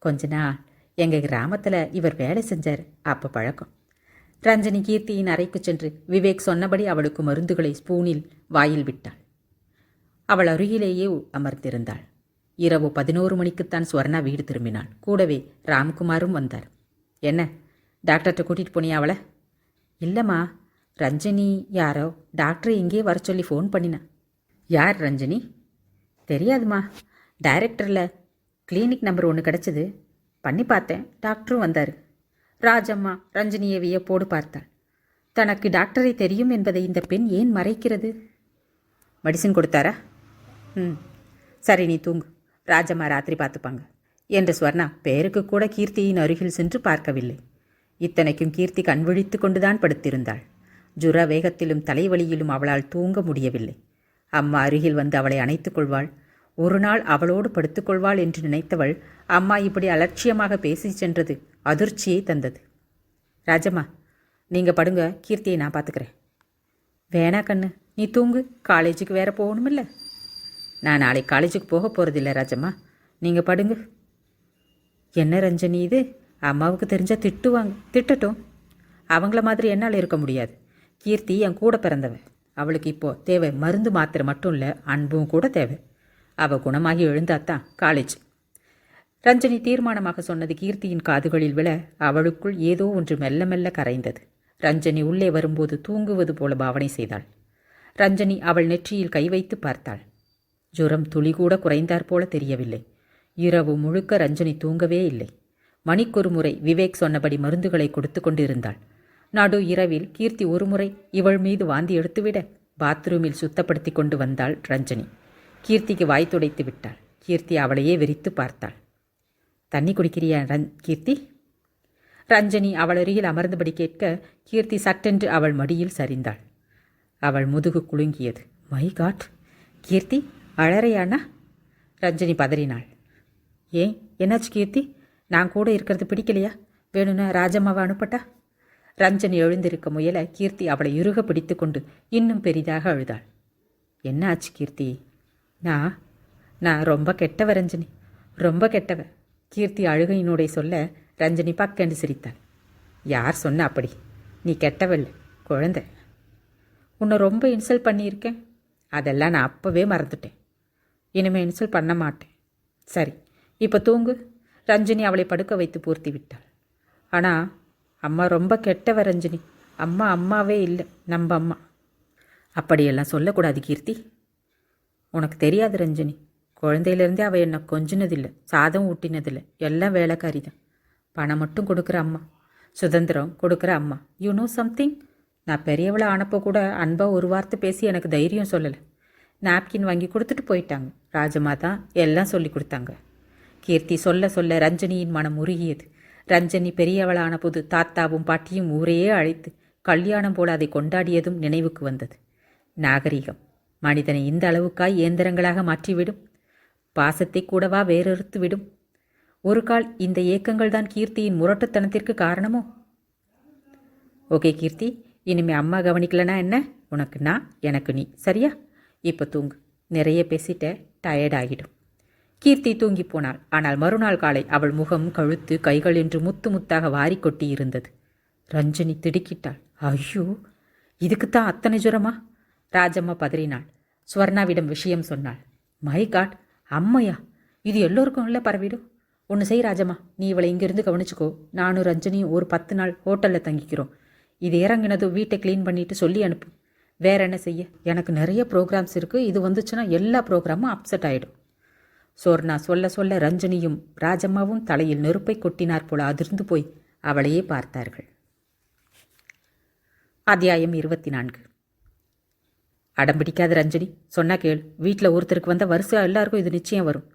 கொஞ்ச நாள் எங்கள் கிராமத்தில் இவர் வேலை செஞ்சார், அப்போ பழக்கம். ரஞ்சனி கீர்த்தியின் அறைக்கு சென்று விவேக் சொன்னபடி அவளுக்கு மருந்துகளை ஸ்பூனில் வாயில் விட்டாள். அவள் அருகிலேயே அமர்ந்திருந்தாள். இரவு 11 மணிக்குத்தான் ஸ்வர்ணா வீடு திரும்பினாள். கூடவே ராம்குமாரும் வந்தார். என்ன, டாக்டர்கிட்ட கூட்டிகிட்டு போனியா அவளை? இல்லைம்மா, ரஞ்சனி யாரோ டாக்டரை இங்கே வர சொல்லி ஃபோன் பண்ணினா. யார் ரஞ்சனி? தெரியாதுமா, டைரக்டரில் கிளினிக் நம்பர் 1 கிடச்சிது, பண்ணி பார்த்தேன், டாக்டரும் வந்தார். ராஜம்மா ரஞ்சனியை வியப்போடு பார்த்தாள். தனக்கு டாக்டரை தெரியும் என்பதை இந்த பெண் ஏன் மறைக்கிறது? மெடிசின் கொடுத்தாரா? சரி, நீ தூங்கு, ராஜம்மா ராத்திரி பார்த்துப்பாங்க என்று ஸ்வர்ணா பேருக்கு கூட கீர்த்தியின் அருகில் சென்று பார்க்கவில்லை. இத்தனைக்கும் கீர்த்தி கண் விழித்து கொண்டுதான் படுத்திருந்தாள். ஜுர வேகத்திலும் தலைவலியிலும் அவளால் தூங்க முடியவில்லை. அம்மா அருகில் வந்து அவளை அணைத்துக் கொள்வாள். ஒரு நாள் அவளோடு படுத்துக்கொள்வாள் என்று நினைத்தவள் அம்மா இப்படி அலட்சியமாக பேசி சென்றது அதிர்ச்சியை தந்தது. ராஜம்மா, நீங்கள் படுங்க, கீர்த்தியை நான் பார்த்துக்கிறேன். வேணா கண்ணு, நீ தூங்கு, காலேஜுக்கு வேற போகணுமில்ல. நான் நாளைக்கு காலேஜுக்கு போக போகிறதில்ல ராஜம்மா, நீங்கள் படுங்க. என்ன ரஞ்சனி இது? அம்மாவுக்கு தெரிஞ்சால் திட்டுவாங்க. திட்டட்டும், அவங்கள மாதிரி என்னால் இருக்க முடியாது. கீர்த்தி என் கூட பிறந்தவன். அவளுக்கு இப்போது தேவை மருந்து மாத்திரை மட்டும் இல்லை, அன்பும் கூட தேவை. அவள் குணமாகி எழுந்தாத்தான் காலேஜ். ரஞ்சனி தீர்மானமாக சொன்னது கீர்த்தியின் காதுகளில் விழ அவளுக்குள் ஏதோ ஒன்று மெல்ல மெல்ல கரைந்தது. ரஞ்சனி உள்ளே வரும்போது தூங்குவது போல பாவனை செய்தாள். ரஞ்சனி அவள் நெற்றியில் கை வைத்து பார்த்தாள். ஜுரம் துளி கூட குறைந்தாற் போல தெரியவில்லை. இரவு முழுக்க ரஞ்சனி தூங்கவே இல்லை. மணிக்கொரு முறை விவேக் சொன்னபடி மருந்துகளை கொடுத்து கொண்டிருந்தாள். நடு இரவில் கீர்த்தி ஒருமுறை இவள் மீது வாந்தி எடுத்துவிட பாத்ரூமில் சுத்தப்படுத்தி கொண்டு வந்தாள் ரஞ்சனி. கீர்த்திக்கு வாய் துடைத்து விட்டாள். கீர்த்தி அவளையே வெறித்து பார்த்தாள். தண்ணி குடிக்கிறியா கீர்த்தி? ரஞ்சனி அவள் அருகில் அமர்ந்தபடி கேட்க கீர்த்தி சட்டென்று அவள் மடியில் சரிந்தாள். அவள் முதுகு குலுங்கியது. மை காட், கீர்த்தி அழறையானா? ரஞ்சனி பதறினாள். ஏன், என்னாச்சு கீர்த்தி? நான் கூட இருக்கிறது பிடிக்கலையா? வேணும்னா ராஜம்மாவை அனுப்பட்டா? ரஞ்சனி எழுந்திருக்க முயல கீர்த்தி அவளை இறுக பிடித்து கொண்டு இன்னும் பெரிதாக அழுதாள். என்ன ஆச்சு கீர்த்தி? நான் ரொம்ப கெட்டவ ரஞ்சனி, ரொம்ப கெட்டவ. கீர்த்தி அழுகையினுடைய சொல்ல ரஞ்சனி பக்கென்று சிரித்தாள். யார் சொன்ன அப்படி? நீ கெட்டவல்ல, குழந்தை. உன்னை ரொம்ப இன்சல்ட் பண்ணியிருக்கேன். அதெல்லாம் நான் அப்போவே மறந்துட்டேன். இனிமேல் இன்சல்ட் பண்ண மாட்டேன். சரி, இப்போ தூங்கு. ரஞ்சனி அவளை படுக்க வைத்து பூர்த்தி விட்டாள். ஆனால் அம்மா ரொம்ப கெட்டவ ரஞ்சனி. அம்மா அம்மாவே இல்லை, நம்ம அம்மா. அப்படியெல்லாம் சொல்லக்கூடாது கீர்த்தி. உனக்கு தெரியாது ரஞ்சனி. குழந்தையிலேருந்தே அவள் என்னை கொஞ்சினதில்லை, சாதம் ஊட்டினதில்லை. எல்லாம் வேலைக்காரி தான். பணம் மட்டும் கொடுக்குற அம்மா, சுதந்திரம் கொடுக்குற அம்மா. You know something? நான் பெரியவளை ஆனப்போ கூட அன்பாக ஒரு வார்த்தை பேசி எனக்கு தைரியம் சொல்லலை. நாப்கின் வாங்கி கொடுத்துட்டு போயிட்டாங்க. ராஜம்மா தான் எல்லாம் சொல்லி கொடுத்தாங்க. கீர்த்தி சொல்ல சொல்ல ரஞ்சனியின் மனம் உருகியது. ரஞ்சனி பெரியவளான போது தாத்தாவும் பாட்டியும் ஊரையே அழைத்து கல்யாணம் போல அதை கொண்டாடியதும் நினைவுக்கு வந்தது. நாகரிகம் மனிதனை இந்த அளவுக்காய் இயந்திரங்களாக மாற்றிவிடும்? பாசத்தை கூடவா வேறறுத்து விடும்? ஒரு கால் இந்த ஏக்கங்கள் தான் கீர்த்தியின் முரட்டுத்தனத்திற்கு காரணமோ? ஓகே கீர்த்தி, இனிமே அம்மா கவனிக்கலனா என்ன? உனக்கு நான், எனக்கு நீ. சரியா? இப்போ தூங்கு. நிறைய பேசிட்ட, டயர்ட் ஆகிடும். கீர்த்தி தூங்கி போனாள். ஆனால் மறுநாள் காலை அவள் முகம், கழுத்து, கைகள் என்று முத்து முத்தாக வாரி கொட்டி இருந்தது. ரஞ்சனி திடுக்கிட்டாள். ஐயோ, இதுக்குத்தான் அத்தனை ஜுரமா? ராஜம்மா பதறினாள். ஸ்வர்ணாவிடம் விஷயம் சொன்னாள். மை காட், அம்மையா? இது எல்லோருக்கும் இல்லை பரவிடும். ஒன்று செய் ராஜம்மா, நீ இவளை இங்கிருந்து கவனிச்சுக்கோ. நானும் ரஞ்சனியும் ஒரு 10 நாள் ஹோட்டலில் தங்கிக்கிறோம். இது இறங்கினதும் வீட்டை க்ளீன் பண்ணிட்டு சொல்லி அனுப்பு. வேற என்ன செய்ய? எனக்கு நிறைய ப்ரோக்ராம்ஸ் இருக்குது. இது வந்துச்சுன்னா எல்லா ப்ரோக்ராமும் அப்செட் ஆகிடும். சோர்ணா சொல்ல சொல்ல ரஞ்சனியும் ராஜம்மாவும் தலையில் நெருப்பை கொட்டினார் போல அதிர்ந்து போய் அவளையே பார்த்தார்கள். அத்தியாயம் 24. அடம்பிடிக்காத ரஞ்சனி, சொன்னா கேள். வீட்டில் ஒருத்தருக்கு வந்தால் வரிசையாக எல்லாருக்கும் இது நிச்சயம் வரும்.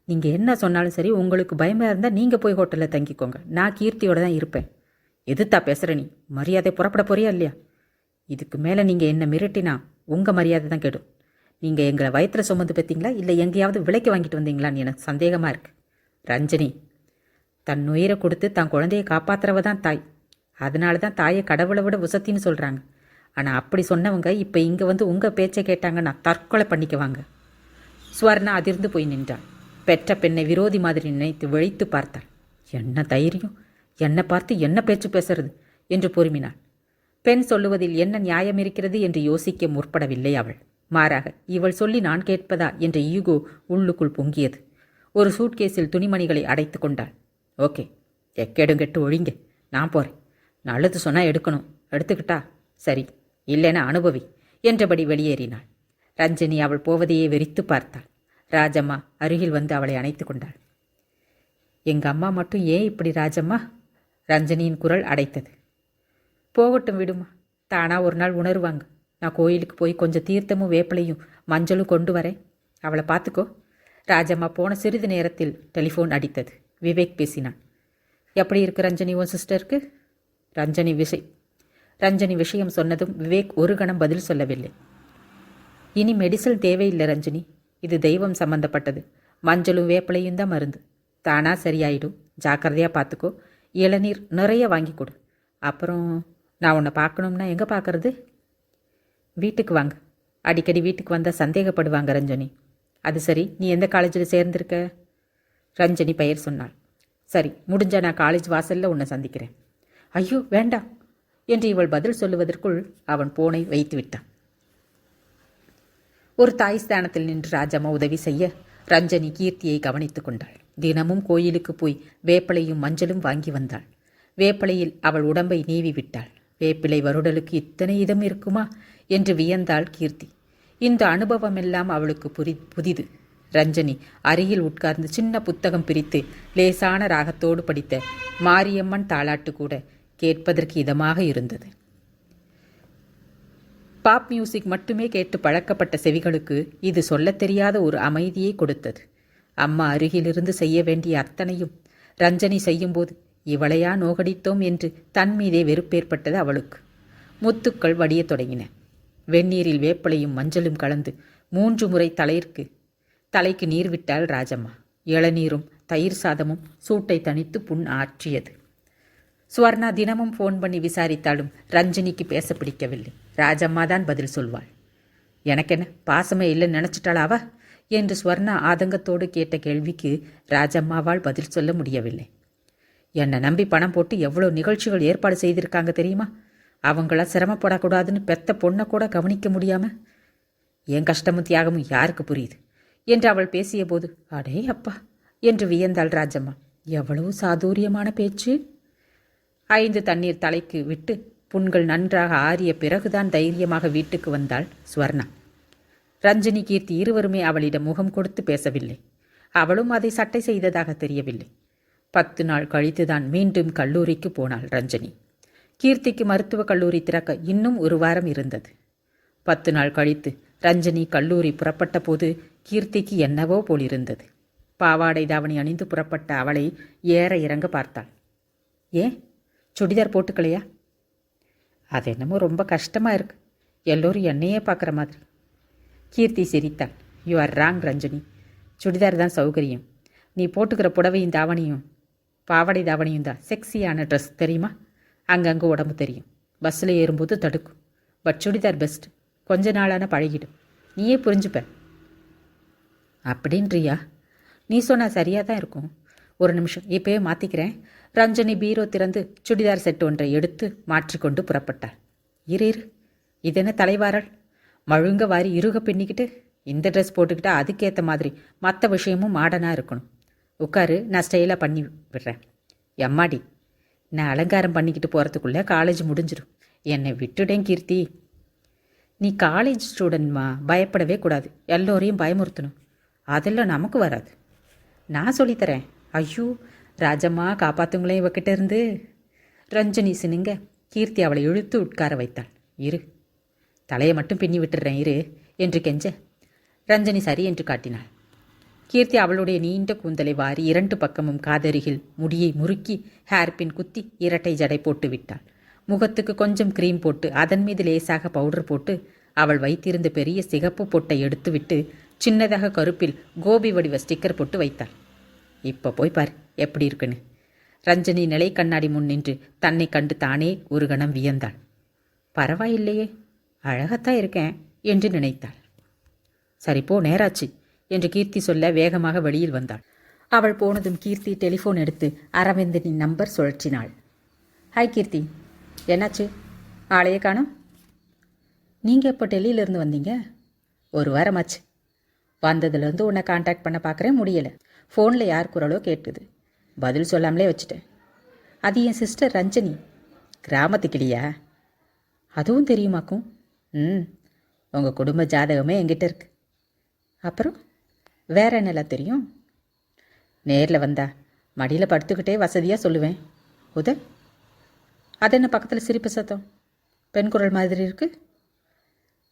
நீங்கள் என்ன சொன்னாலும் சரி, உங்களுக்கு பயமாக இருந்தால் நீங்கள் போய் ஹோட்டலில் தங்கிக்கோங்க. நான் கீர்த்தியோட தான் இருப்பேன். எதுத்தா பேசுகிற நீ? மரியாதை புறப்பட போறியா இல்லையா? இதுக்கு மேலே நீங்கள் என்ன மிரட்டினா உங்கள் மரியாதை தான் கெடும். நீங்கள் எங்களை வயிற்றில் சுமந்து பெற்றீங்களா இல்லை எங்கேயாவது விலைக்கு வாங்கிட்டு வந்தீங்களான்னு எனக்கு சந்தேகமாக இருக்குது. ரஞ்சனி, தன் உயிரை கொடுத்து தன் குழந்தையை காப்பாற்றுறவ தான் தாய். அதனால தான் தாயை கடவுளை விட உசத்தின்னு சொல்கிறாங்க. ஆனால் அப்படி சொன்னவங்க இப்போ இங்கே வந்து உங்கள் பேச்சை கேட்டாங்கன்னா தற்கொலை பண்ணிக்குவாங்க. ஸ்வர்ணா அதிர்ந்து போய் நின்றாள். பெற்ற பெண்ணை விரோதி மாதிரி நினைத்து விழித்து பார்த்தாள். என்ன தைரியம்! என்னை பார்த்து என்ன பேச்சு பேசுறது என்று பொறுமினாள். பெண் சொல்லுவதில் என்ன நியாயம் இருக்கிறது என்று யோசிக்க முற்படவில்லை அவள். மாறாக இவள் சொல்லி நான் கேட்பதா என்ற ஈகோ உள்ளுக்குள் பொங்கியது. ஒரு சூட்கேஸில் துணிமணிகளை அடைத்து கொண்டாள். ஓகே, எக்கேடுங்கெட்டு ஒழிங்க, நான் போகிறேன். நல்லது சொன்னால் எடுக்கணும், எடுத்துக்கிட்டா சரி, இல்லைன்னா அனுபவி என்றபடி வெளியேறினாள். ரஞ்சனி அவள் போவதையே வெறித்து பார்த்தாள். ராஜம்மா அருகில் வந்து அவளை அணைத்து கொண்டாள். எங்கள் அம்மா மட்டும் ஏன் இப்படி ராஜம்மா? ரஞ்சனியின் குரல் அடைத்தது. போகட்டும் விடுமா, தானா ஒரு நாள் உணருவாங்க. நான் கோயிலுக்கு போய் கொஞ்சம் தீர்த்தமும் வேப்பிலையும் மஞ்சளும் கொண்டு வரேன். அவளை பார்த்துக்கோ. ராஜம்மா போன சிறிது நேரத்தில் டெலிஃபோன் அடித்தது. விவேக் பேசினான். எப்படி இருக்கு ரஞ்சனி உன் சிஸ்டருக்கு? ரஞ்சனி விஷயம் சொன்னதும் விவேக் ஒரு கணம் பதில் சொல்லவில்லை. இனி மெடிசன் தேவையில்லை ரஞ்சனி. இது தெய்வம் சம்பந்தப்பட்டது. மஞ்சளும் வேப்பிலையும் தான் மருந்து. தானா சரியாயிடும். ஜாக்கிரதையாக பார்த்துக்கோ. இளநீர் நிறைய வாங்கி கொடு. அப்புறம் நான் உன்னை பார்க்கணும்னா எங்கே பார்க்கறது? வீட்டுக்கு வாங்க. அடிக்கடி வீட்டுக்கு வந்தால் சந்தேகப்படுவாங்க ரஞ்சனி. அது சரி, நீ எந்த காலேஜில் சேர்ந்திருக்க? ரஞ்சனி பெயர் சொன்னாள். சரி, முடிஞ்சா நான் காலேஜ் வாசலில் உன்னை சந்திக்கிறேன். ஐயோ வேண்டாம் என்று இவள் பதில் சொல்லுவதற்குள் அவன் போனை வைத்து விட்டான். ஒரு தாய் ஸ்தானத்தில் நின்று ராஜம்மா உதவி செய்ய ரஞ்சனி கீர்த்தியை கவனித்துக் கொண்டாள். தினமும் கோயிலுக்கு போய் வேப்பிலையும் மஞ்சளும் வாங்கி வந்தாள். வேப்பிலையில் அவள் உடம்பை நீவி விட்டாள். வேப்பிலை வருடலுக்கு இத்தனை இதம் இருக்குமா என்று வியந்தாள் கீர்த்தி. இந்த அனுபவமெல்லாம் அவளுக்கு புதிது. ரஞ்சனி அருகில் உட்கார்ந்து சின்ன புத்தகம் பிரித்து லேசான ராகத்தோடு படித்த மாரியம்மன் தாலாட்டு கூட கேட்பதற்கு இதமாக இருந்தது. பாப் மியூசிக் மட்டுமே கேட்டு பழக்கப்பட்ட செவிகளுக்கு இது சொல்லத் தெரியாத ஒரு அமைதியை கொடுத்தது. அம்மா அருகிலிருந்து செய்ய வேண்டிய அத்தனையும் ரஞ்சனி செய்யும்போது இவளையா நோகடித்தோம் என்று தன் மீதே வெறுப்பேற்பட்டது அவளுக்கு. முத்துக்கள் வடியத் தொடங்கின. வெந்நீரில் வேப்பிலையும் மஞ்சளும் கலந்து 3 முறை தலைக்கு நீர் விட்டாள் ராஜம்மா. இளநீரும் தயிர் சாதமும் சூட்டை தணித்து புண் ஆற்றியது. சுவர்ணா தினமும் ஃபோன் பண்ணி விசாரித்தாலும் ரஞ்சனிக்கு பேச பிடிக்கவில்லை. ராஜம்மா தான் பதில் சொல்வாள். எனக்கென்ன பாசமே இல்லைன்னு நினச்சிட்டாளாவா என்று சுவர்ணா ஆதங்கத்தோடு கேட்ட கேள்விக்கு ராஜம்மாவால் பதில் சொல்ல முடியவில்லை. என்னை நம்பி பணம் போட்டு எவ்வளோ நிகழ்ச்சிகள் ஏற்பாடு செய்திருக்காங்க தெரியுமா? அவங்கள சிரமப்படக்கூடாதுன்னு பெத்த பொண்ணை கூட கவனிக்க முடியாம என் கஷ்டமும் தியாகமும் யாருக்கு புரியுது என்று அவள் பேசிய போது அடே அப்பா என்று வியந்தாள் ராஜம்மா. எவ்வளவு சாதுரியமான பேச்சு! 5 தண்ணீர் தலைக்கு விட்டு புண்கள் நன்றாக ஆறிய பிறகுதான் தைரியமாக வீட்டுக்கு வந்தாள் சுவர்ணா. ரஞ்சனி கீர்த்தி இருவருமே அவளிடம் முகம் கொடுத்து பேசவில்லை. அவளும் அதை சட்டை செய்ததாக தெரியவில்லை. 10 நாள் கழித்துதான் மீண்டும் கல்லூரிக்கு போனாள் ரஞ்சனி. கீர்த்திக்கு மருத்துவக் கல்லூரி திறக்க இன்னும் 1 வாரம் இருந்தது. 10 நாள் கழித்து ரஞ்சனி கல்லூரி புறப்பட்ட போது கீர்த்திக்கு என்னவோ போலிருந்தது. பாவாடை தாவணி அணிந்து புறப்பட்ட அவளை ஏற இறங்க பார்த்தாள். ஏன் சுடிதார் போட்டுக்கலையா? அது என்னமோ ரொம்ப கஷ்டமாக இருக்கு. எல்லோரும் என்னையே பார்க்குற மாதிரி. கீர்த்தி சிரித்தாள். You are wrong Ranjani. Churidar தான் சௌகரியம். நீ போட்டுக்கிற புடவையும் தாவணியும் பாவாடை தாவணியும் தான் செக்ஸியான ட்ரெஸ் தெரியுமா? அங்கங்கே உடம்பு தெரியும். பஸ்ஸில் ஏறும்போது தடுக்கும். But churidar best. கொஞ்ச நாளான பழகிடும். நீயே புரிஞ்சுப்ப. அப்படின்றியா? நீ சொன்னால் சரியாக தான் இருக்கும். ஒரு நிமிஷம், இப்போயே மாற்றிக்கிறேன். ரஞ்சனி பீரோ திறந்து சுடிதார் செட் ஒன்றை எடுத்து மாற்றிக்கொண்டு புறப்பட்டாள். இரு இதென்ன தலைவாரல்? மழுங்க வாரி இறுக பின்னிக்கிட்டு இந்த ட்ரெஸ் போட்டுக்கிட்டா அதுக்கேற்ற மாதிரி மற்ற விஷயமும் மாடனாக இருக்கணும். உட்காரு, நான் ஸ்டைலாக பண்ணி விடுறேன். எம்மாடி, நான் அலங்காரம் பண்ணிக்கிட்டு போகிறதுக்குள்ளே காலேஜ் முடிஞ்சிடும். என்னை விட்டுடேன் கீர்த்தி. நீ காலேஜ் ஸ்டூடெண்ட்மா, பயப்படவே கூடாது. எல்லோரையும் பயமுறுத்தணும். அதெல்லாம் நமக்கு வராது. நான் சொல்லித்தரேன். ஐயோ, ராஜம்மா காப்பாத்துங்களே இவக்கிட்ட இருந்து. ரஞ்சனி சினுங்க கீர்த்தி அவளை இழுத்து உட்கார வைத்தாள். இரு, தலையை மட்டும் பின்னி விட்டுடுறேன் இரு என்று கெஞ்ச ரஞ்சனி சரி என்று காட்டினாள். கீர்த்தி அவளுடைய நீண்ட கூந்தலை வாரி 2 பக்கமும் காதருகில் முடியை முறுக்கி ஹேர்பின் குத்தி இரட்டை ஜடை போட்டு விட்டாள். முகத்துக்கு கொஞ்சம் கிரீம் போட்டு அதன் மீது லேசாக பவுடர் போட்டு அவள் வைத்திருந்த பெரிய சிகப்பு பொட்டை எடுத்துவிட்டு சின்னதாக கருப்பில் கோபி வடிவ ஸ்டிக்கர் போட்டு வைத்தாள். இப்போ போய் பார் எப்படி இருக்குன்னு. ரஞ்சனி நிலை கண்ணாடி முன் நின்று தன்னை கண்டு தானே ஒரு கணம் வியந்தாள். பரவாயில்லையே, அழகத்தான் இருக்கேன் என்று நினைத்தாள். சரிப்போ நேராச்சு என்று கீர்த்தி சொல்ல வேகமாக வெளியில் வந்தாள். அவள் போனதும் கீர்த்தி டெலிஃபோன் எடுத்து அரவிந்தனின் நம்பர் சுழற்றினாள். ஹாய் கீர்த்தி, என்னாச்சு? ஆளையே காணோம். நீங்கள் எப்போ டெல்லியிலேருந்து வந்தீங்க? 1 வாரமாச்சு. வந்ததுலேருந்து உன்னை காண்டாக்ட் பண்ண பார்க்குறேன், முடியலை. ஃபோனில் யார் குரலோ கேட்டுது. பதில் சொல்லாமலே வச்சுட்டேன். அது என் சிஸ்டர் ரஞ்சனி. கிராமத்துக்கிளியா? அதுவும் தெரியுமாக்கும். உங்கள் குடும்ப ஜாதகமே என்கிட்ட இருக்கு. அப்புறம் வேற என்னெல்லாம் தெரியும்? நேரில் வந்தா மடியில் படுத்துக்கிட்டே வசதியாக சொல்லுவேன். அது என்ன பக்கத்தில் சிரிப்பு சத்தம்? பெண் குரல் மாதிரி இருக்கு.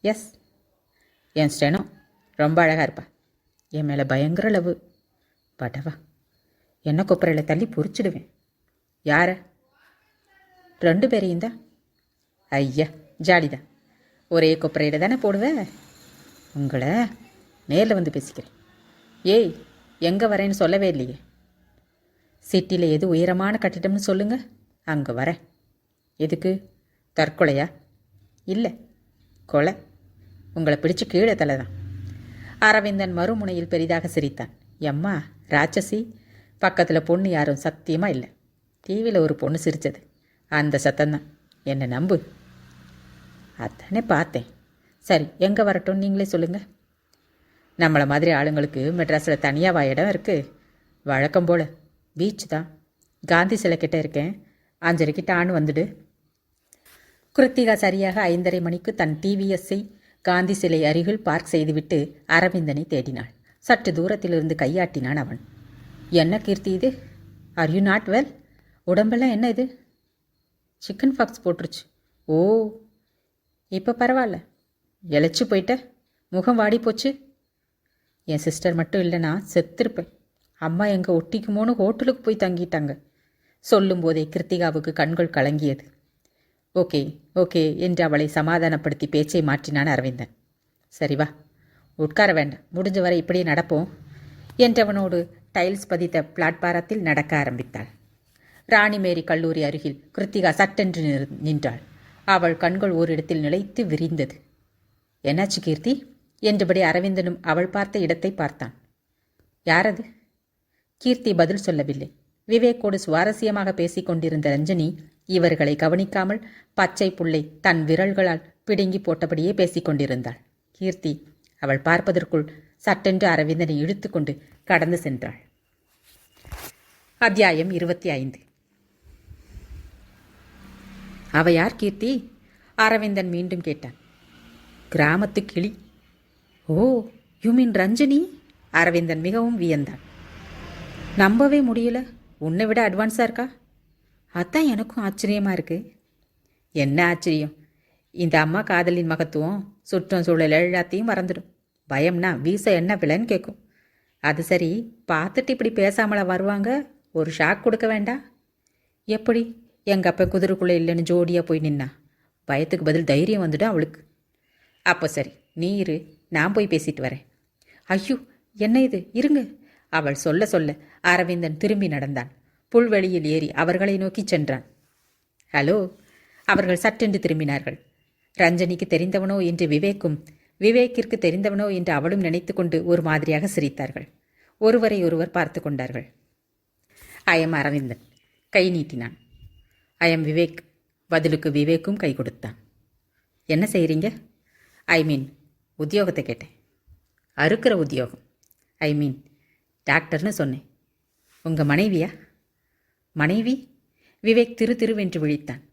எஸ், என் ஸ்டெனோ ரொம்ப அழகாக இருப்பா. என் மேலே பயங்கர லவ். பட்டவா, என்ன கொப்பரையில் தள்ளி பொறிச்சிடுவேன். யார? 2 பேரையும் தான். ஐயா ஜாலிதான். ஒரே கொப்பரையில் தானே போடுவேன். உங்களை நேரில் வந்து பேசிக்கிறேன். ஏய், எங்கே வரேன்னு சொல்லவே இல்லையே. சிட்டியில் எது உயரமான கட்டிடம்னு சொல்லுங்க, அங்கே வரேன். எதுக்கு? தற்கொலையா? இல்லை, கொலை. உங்களை பிடிச்சு கீழே தலை தான். அரவிந்தன் மறுமுனையில் பெரிதாக சிரித்தான். எம்மா ராட்சசி, பக்கத்தில் பொண்ணு யாரும் சத்தியமாக இல்லை. டிவியில் ஒரு பொண்ணு சிரித்தது, அந்த சத்தம்தான். என்னை நம்பு. அதானே பார்த்தேன். சரி, எங்கே வரட்டும் நீங்களே சொல்லுங்கள். நம்மளை மாதிரி ஆளுங்களுக்கு மெட்ராஸில் தனியாவா இடம் இருக்குது? வழக்கம் போல் பீச் தான். காந்தி சிலை கிட்டே இருக்கேன், 5:30 டான்னு வந்துடு. கிருத்திகா சரியாக 5:30 மணிக்கு தன் டிவிஎஸ்ஸை காந்தி சிலை அருகில் பார்க் செய்துவிட்டு அரவிந்தனை தேடினாள். சற்று தூரத்திலிருந்து கையாட்டினான் அவன். என்ன கீர்த்தி இது? Are you not well? உடம்பெல்லாம் என்ன இது? சிக்கன் ஃபாக்ஸ் போட்டுருச்சு. ஓ, இப்போ பரவாயில்ல. இழைச்சி போயிட்ட, முகம் வாடி போச்சு. என் சிஸ்டர் மட்டும் இல்லைனா செத்துருப்பேன். அம்மா எங்கே ஒட்டிக்குமோன்னு ஹோட்டலுக்கு போய் தங்கிட்டாங்க. சொல்லும்போதே கிருத்திகாவுக்கு கண்கள் கலங்கியது. ஓகே ஓகே என்று அவளை சமாதானப்படுத்தி பேச்சை மாற்றினான் அரவிந்தன். சரி வா, உட்கார வேண்டாம், முடிஞ்ச வரை இப்படியே நடப்போம் என்றவனோடு டைல்ஸ் பதித்த பிளாட்பாரத்தில் நடக்க ஆரம்பித்தாள். ராணிமேரி கல்லூரி அருகில் கிருத்திகா சட்டென்று நின்றாள். அவள் கண்கள் ஓரிடத்தில் நிலைத்து விரிந்தது. என்னாச்சு கீர்த்தி என்றபடி அரவிந்தனும் அவள் பார்த்த இடத்தை பார்த்தான். யாரது? கீர்த்தி பதில் சொல்லவில்லை. விவேக்கோடு சுவாரஸ்யமாக பேசிக் கொண்டிருந்த ரஞ்சனி இவர்களை கவனிக்காமல் பச்சை புல்லை தன் விரல்களால் பிடுங்கி போட்டபடியே பேசிக் கொண்டிருந்தாள். கீர்த்தி அவள் பார்ப்பதற்குள் சட்டென்று அரவிந்தனை இழுத்து கொண்டு கடந்து சென்றாள். அத்தியாயம் 25. அவ யார் கீர்த்தி? அரவிந்தன் மீண்டும் கேட்டான். கிராமத்து கிளி. ஓ, யூ மீன் ரஞ்சனி? அரவிந்தன் மிகவும் வியந்தான். நம்பவே முடியல, உன்னை விட அட்வான்ஸாக இருக்கா. அதான் எனக்கும் ஆச்சரியமாக இருக்கு. என்ன ஆச்சரியம்? இந்த அம்மா காதலின் மகத்துவம் சுற்றம் சூழல் எல்லாத்தையும் மறந்துடும். பயம்னா வீச என்ன விலைன்னு கேட்கும். அது சரி, பார்த்துட்டு இப்படி பேசாமல வருவாங்க? ஒரு ஷாக் கொடுக்க வேண்டாம்? எப்படி? எங்கள் அப்பா குதிரைக்குள்ளே இல்லைன்னு ஜோடியாக போய் நின்னா. பயத்துக்கு பதில் தைரியம் வந்துடும் அவளுக்கு. அப்போ சரி, நீ இரு, நான் போய் பேசிட்டு வரேன். ஐயோ, என்ன இது, இருங்க. அவள் சொல்ல சொல்ல அரவிந்தன் திரும்பி நடந்தான். புல்வெளியில் ஏறி அவர்களை நோக்கி சென்றான். ஹலோ. அவர்கள் சட்டென்று திரும்பினார்கள். ரஞ்சனிக்கு தெரிந்தவனோ என்று விவேக்கும், விவேக்கிற்கு தெரிந்தவனோ என்று அவளும் நினைத்து கொண்டு ஒரு மாதிரியாக சிரித்தார்கள். ஒருவரை ஒருவர் பார்த்து கொண்டார்கள். ஐயம் அரவிந்தன் கை நீட்டினான். ஐயம் விவேக். பதிலுக்கு விவேக்கும் கை கொடுத்தான். என்ன செய்கிறீங்க? ஐ மீன் உத்தியோகத்தை கேட்டேன். அறுக்கிற உத்தியோகம். ஐ மீன் டாக்டர்னு சொன்னேன். உங்கள் மனைவியா? மனைவி? விவேக் திருவென்று விழித்தான்.